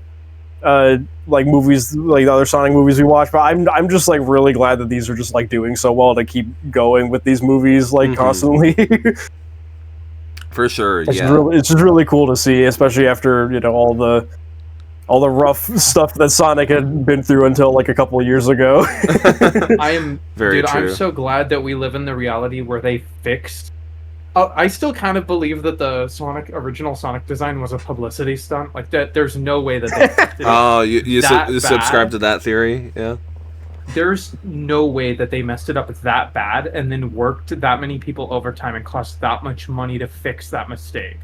Like movies, like the other Sonic movies we watch, but I'm just like really glad that these are just like doing so well to keep going with these movies like constantly. For sure, it's just really cool to see, especially after all the rough stuff that Sonic had been through until like a couple of years ago. I'm so glad that we live in the reality where they fixed. I still kind of believe that the original Sonic design was a publicity stunt. Like that, there's no way that they. You subscribe to that theory? Yeah. There's no way that they messed it up that bad and then worked that many people overtime and cost that much money to fix that mistake.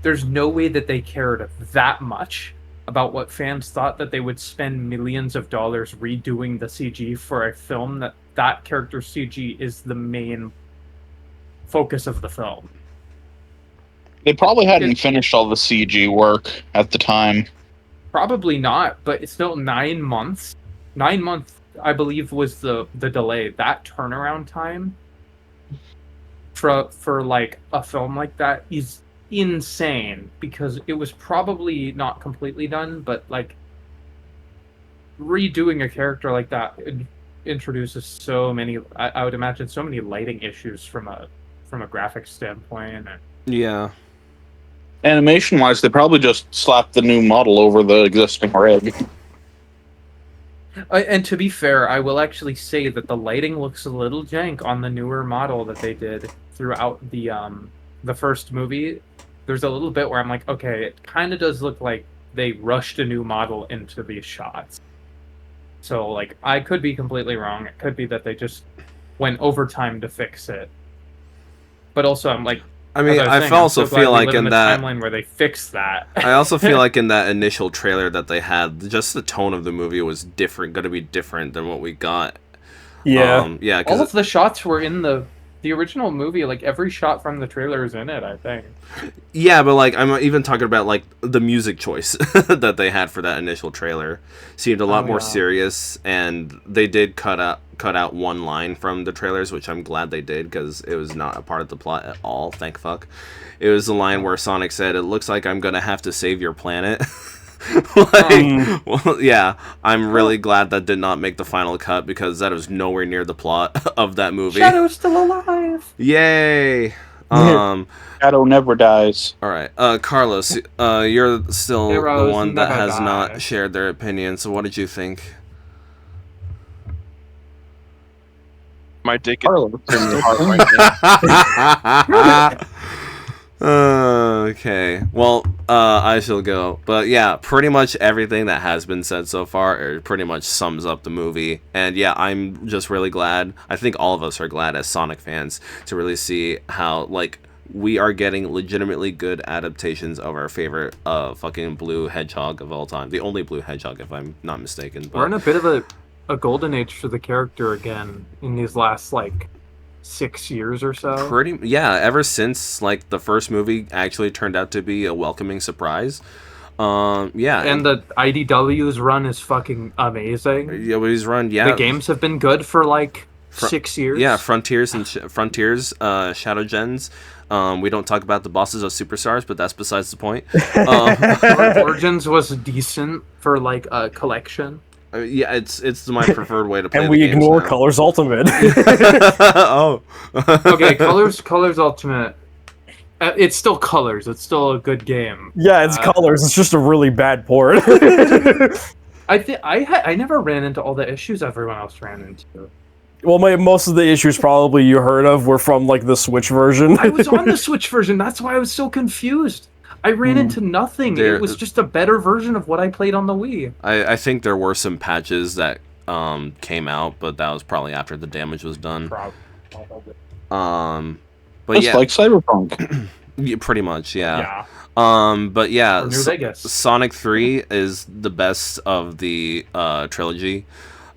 There's no way that they cared that much about what fans thought, that they would spend millions of dollars redoing the CG for a film that character's CG is the main focus of the film. They probably hadn't finished all the CG work at the time. Probably not, but it's still 9 months. 9 months, I believe, was the delay. That turnaround time for like a film like that is insane, because it was probably not completely done, but like redoing a character like that introduces so many. I would imagine so many lighting issues from a graphic standpoint. Yeah. Animation wise, they probably just slapped the new model over the existing rig. And to be fair, I will actually say that the lighting looks a little jank on the newer model that they did throughout the first movie. There's a little bit where I'm like, okay, it kind of does look like they rushed a new model into these shots. So, like, I could be completely wrong. It could be that they just went overtime to fix it. But also, I'm like, I mean, I also feel like in that timeline where they fixed that. I also feel like in that initial trailer that they had, just the tone of the movie was going to be different than what we got. Yeah, yeah. All of the shots were in the original movie. Like every shot from the trailer is in it, I think. Yeah, but like I'm even talking about like the music choice that they had for that initial trailer seemed a lot more serious, and they did cut out one line from the trailers, which I'm glad they did, because it was not a part of the plot at all. Thank fuck. It was the line where Sonic said, "It looks like I'm gonna have to save your planet." Well, yeah, I'm really glad that did not make the final cut, because that was nowhere near the plot of that movie. Shadow's still alive. Yay! Shadow never dies. All right, Carlos, you're still Heroes the one that has never die. not shared their opinion. So, what did you think? My dick is extremely hard right now. Okay. Well, I shall go. But yeah, pretty much everything that has been said so far pretty much sums up the movie. And yeah, I'm just really glad. I think all of us are glad as Sonic fans to really see how, like, we are getting legitimately good adaptations of our favorite fucking blue hedgehog of all time. The only blue hedgehog, if I'm not mistaken. But we're in a bit of a golden age for the character again in these last, like, 6 years or so. Ever since, like, the first movie actually turned out to be a welcoming surprise. And the IDW's run is fucking amazing. Yeah, he's run. Yeah, the games have been good for like 6 years. Yeah, Frontiers, Shadow Gens. We don't talk about the bosses of Superstars, but that's besides the point. Origins was decent for like a collection. Yeah, it's my preferred way to play. And we ignore Colors Ultimate. Oh, okay, Colors Ultimate. It's still Colors. It's still a good game. Yeah, it's Colors. It's just a really bad port. I never ran into all the issues everyone else ran into. Well, most of the issues probably you heard of were from like the Switch version. I was on the Switch version. That's why I was so confused. I ran into nothing. It was just a better version of what I played on the Wii. I think there were some patches that came out, but that was probably after the damage was done. Probably. But it's like Cyberpunk. Yeah, pretty much, yeah. Yeah. But yeah, New Vegas. Sonic 3 is the best of the trilogy,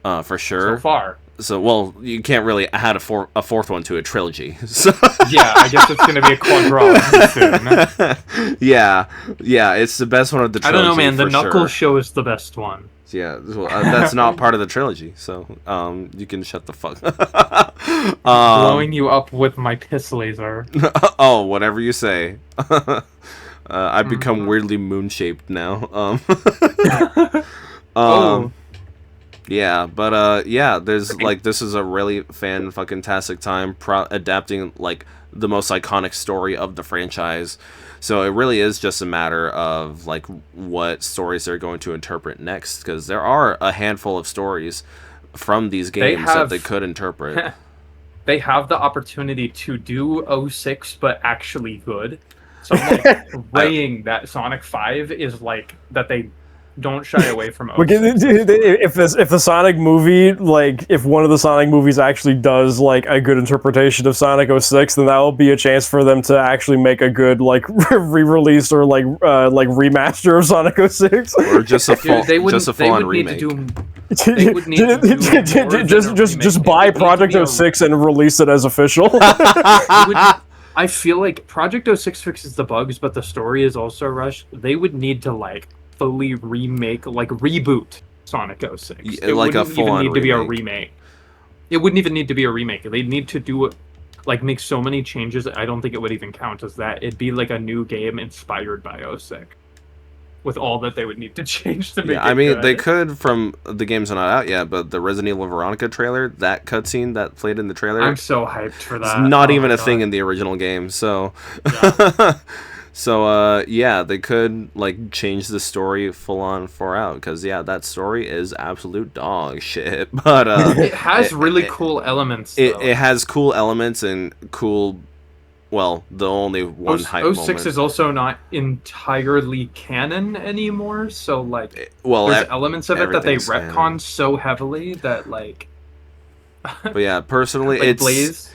for sure. So far. So, well, you can't really add a fourth one to a trilogy. So yeah, I guess it's going to be a quadrilogy soon. Yeah, it's the best one of the trilogy. I don't know, man. The Knuckles show is the best one. Yeah, well, that's not part of the trilogy, so you can shut the fuck blowing you up with my piss laser. Oh, whatever you say. I've become weirdly moon-shaped now. Oh. Yeah, but there's like, this is a really fan-fucking-tastic time adapting like the most iconic story of the franchise. So it really is just a matter of like what stories they're going to interpret next, because there are a handful of stories from these games that they could interpret. They have the opportunity to do 06, but actually good. So I'm like praying that Sonic 5 is like that they don't shy away from 06. If the Sonic movie, like, if one of the Sonic movies actually does, like, a good interpretation of Sonic 06, then that will be a chance for them to actually make a good, like, re-release or, like remaster of Sonic 06. Or just a full-on remake. Just buy Project 06 and release it as official. I feel like Project 06 fixes the bugs, but the story is also rushed. They would need to, like, fully remake, like reboot Sonic 06. It like a wouldn't even need to be a remake. It wouldn't even need to be a remake. They'd need to do like make so many changes. I don't think it would even count as that. It'd be like a new game inspired by 06. With all that they would need to change to make it good. They could, from the games are not out yet, but the Resident Evil Veronica trailer, that cutscene that played in the trailer, I'm so hyped for that. It's not even a thing in the original game, so yeah. They could like change the story full on out, because that story is absolute dog shit. But it has really cool elements. It has cool elements and cool. Well, the only one hype 06 moment is also not entirely canon anymore, so like there's elements of it that they retcon so heavily that like. But yeah, personally, like it's Blaze.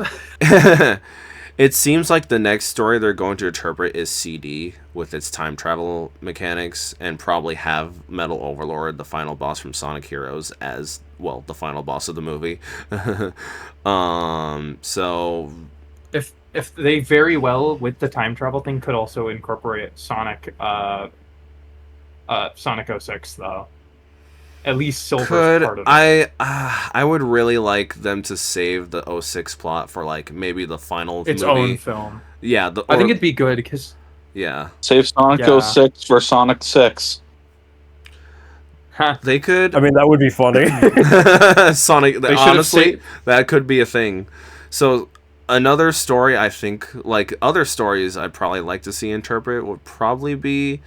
It seems like the next story they're going to interpret is CD with its time travel mechanics, and probably have Metal Overlord, the final boss from Sonic Heroes, as well the final boss of the movie. So if they very well with the time travel thing could also incorporate Sonic 06 though. At least Silver's part of it. I would really like them to save the 06 plot for like maybe the final its movie. Own film. Yeah, I think it'd be good because save Sonic 06 for Sonic 6. Huh. They could. I mean, that would be funny. Sonic. Honestly, that could be a thing. So another story, I think, like other stories, I'd probably like to see interpret would probably be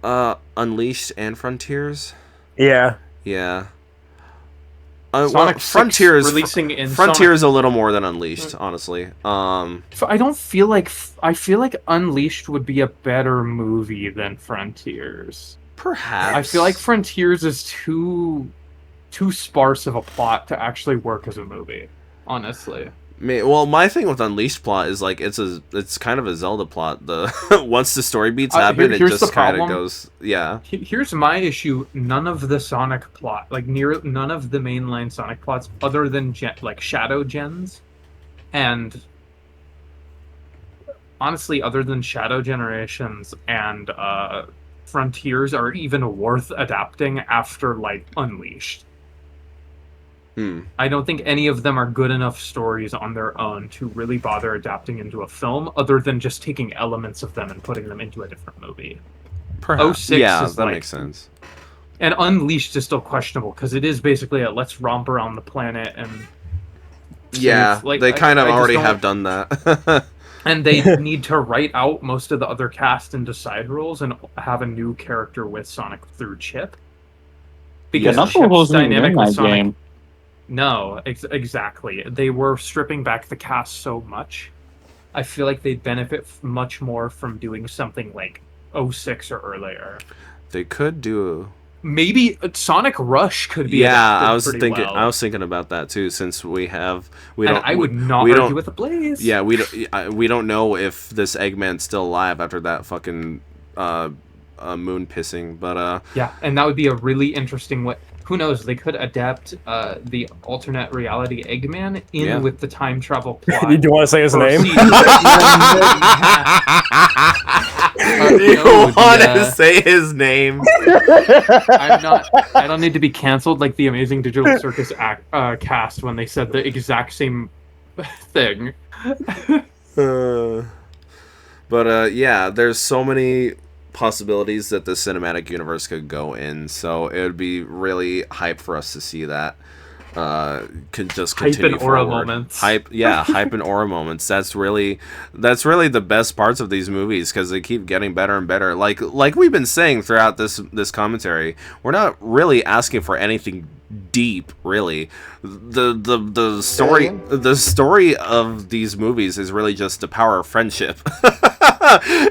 Unleashed and Frontiers. Yeah. Yeah. Sonic Frontiers releasing in Frontier is a little more than Unleashed, honestly. I don't feel like I feel like Unleashed would be a better movie than Frontiers. Perhaps. I feel like Frontiers is too sparse of a plot to actually work as a movie, honestly. Well, my thing with Unleashed plot is like it's kind of a Zelda plot. The once the story beats happen, it just kind of goes. Yeah. Here's my issue: none of the Sonic plot, none of the mainline Sonic plots, other than Shadow Gens, and honestly, other than Shadow Generations and Frontiers, are even worth adapting after Unleashed. I don't think any of them are good enough stories on their own to really bother adapting into a film, other than just taking elements of them and putting them into a different movie. Perhaps. 06 yeah, that makes sense. And Unleashed is still questionable, because it is basically a let's romp around the planet and... Yeah, they kind of already have done that. And they need to write out most of the other cast into side roles and have a new character with Sonic through Chip. Because Chip's dynamic with Sonic... Game. No, exactly. They were stripping back the cast so much. I feel like they'd benefit much more from doing something like 06 or earlier. They could do maybe Sonic Rush could be. Yeah, I was thinking about that too. Since I would not argue with the Blaze. Yeah, we don't know if this Eggman's still alive after that fucking moon pissing, but yeah, and that would be a really interesting way. Who knows? They could adapt the alternate reality Eggman with the time travel plot. Do you want to say his name? Do you want to say his name? I don't need to be canceled like the Amazing Digital Circus cast when they said the exact same thing. But yeah, there's so many possibilities that the cinematic universe could go in, so it would be really hype for us to see that could just continue hype and aura moments. Hype and aura moments. That's really the best parts of these movies, because they keep getting better and better. Like we've been saying throughout this commentary, we're not really asking for anything deep, really. The story of these movies is really just the power of friendship.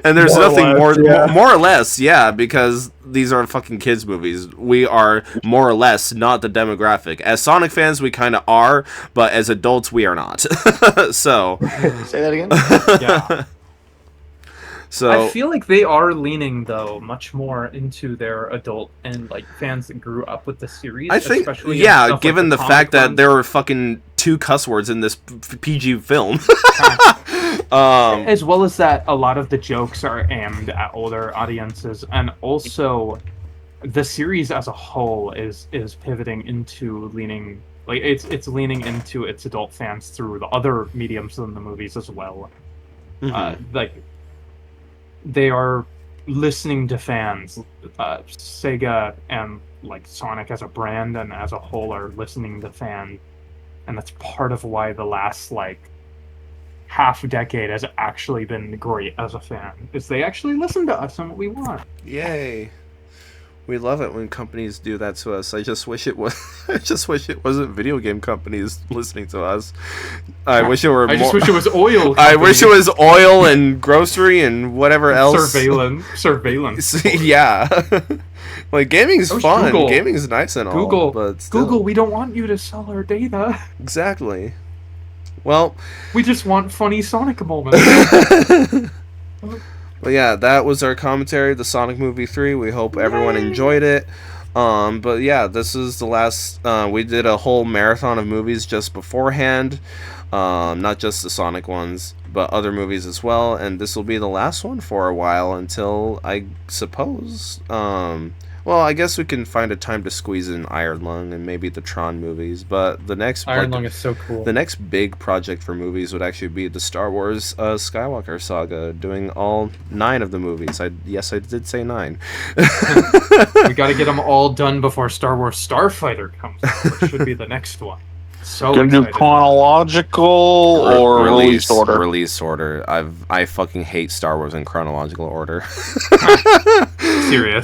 And there's nothing more or less, yeah, because these are fucking kids movies. We are more or less not the demographic. As Sonic fans, we kind of are, but as adults, we are not. So say that again. Yeah. So I feel like they are leaning though much more into their adult and fans that grew up with the series. I think, given the fact that there were fucking 2 cuss words in this PG film. As well as that, a lot of the jokes are aimed at older audiences, and also the series as a whole is pivoting into leaning it's leaning into its adult fans through the other mediums than the movies as well. Mm-hmm. They are listening to fans. Sega and Sonic as a brand and as a whole are listening to fans, and that's part of why the last half decade has actually been great as a fan, is they actually listen to us and what we want. Yay. We love it when companies do that to us. I just wish it wasn't video game companies listening to us. I wish it were I just wish it was oil companies. I wish it was oil and grocery and whatever else. Surveillance. Yeah. Gaming's fun. Google. Gaming's nice and all, but still. Google, we don't want you to sell our data. Exactly. Well, we just want funny Sonic moments. Well, yeah, that was our commentary, the Sonic Movie 3. We hope everyone enjoyed it. But yeah, this is the last... we did a whole marathon of movies just beforehand. Not just the Sonic ones, but other movies as well. And this will be the last one for a while until, I suppose... well, I guess we can find a time to squeeze in Iron Lung and maybe the Tron movies, but the next Iron Lung is so cool. The next big project for movies would actually be the Star Wars Skywalker saga, doing all 9 of the movies. I did say 9. We got to get them all done before Star Wars Starfighter comes out, which should be the next one. So gonna do chronological or release order? Release order. I fucking hate Star Wars in chronological order. Serious.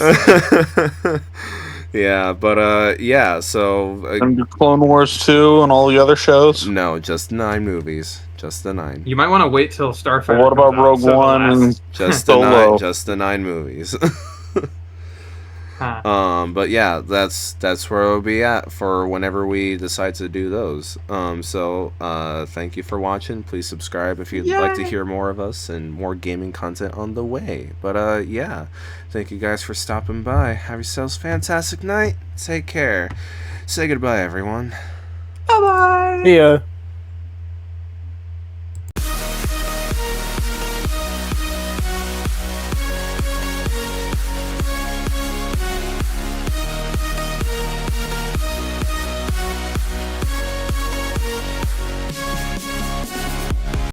Yeah, but yeah, so and Clone Wars 2 and all the other shows. No, just 9 movies. Just the 9. You might want to wait till Starfighter. Well, what about Rogue One and just the 9? Just the 9 movies. But yeah, that's where we'll be at for whenever we decide to do those. So thank you for watching. Please subscribe if you'd like to hear more of us and more gaming content on the way. But yeah, thank you guys for stopping by. Have yourselves a fantastic night. Take care. Say goodbye, everyone. Bye bye. Yeah.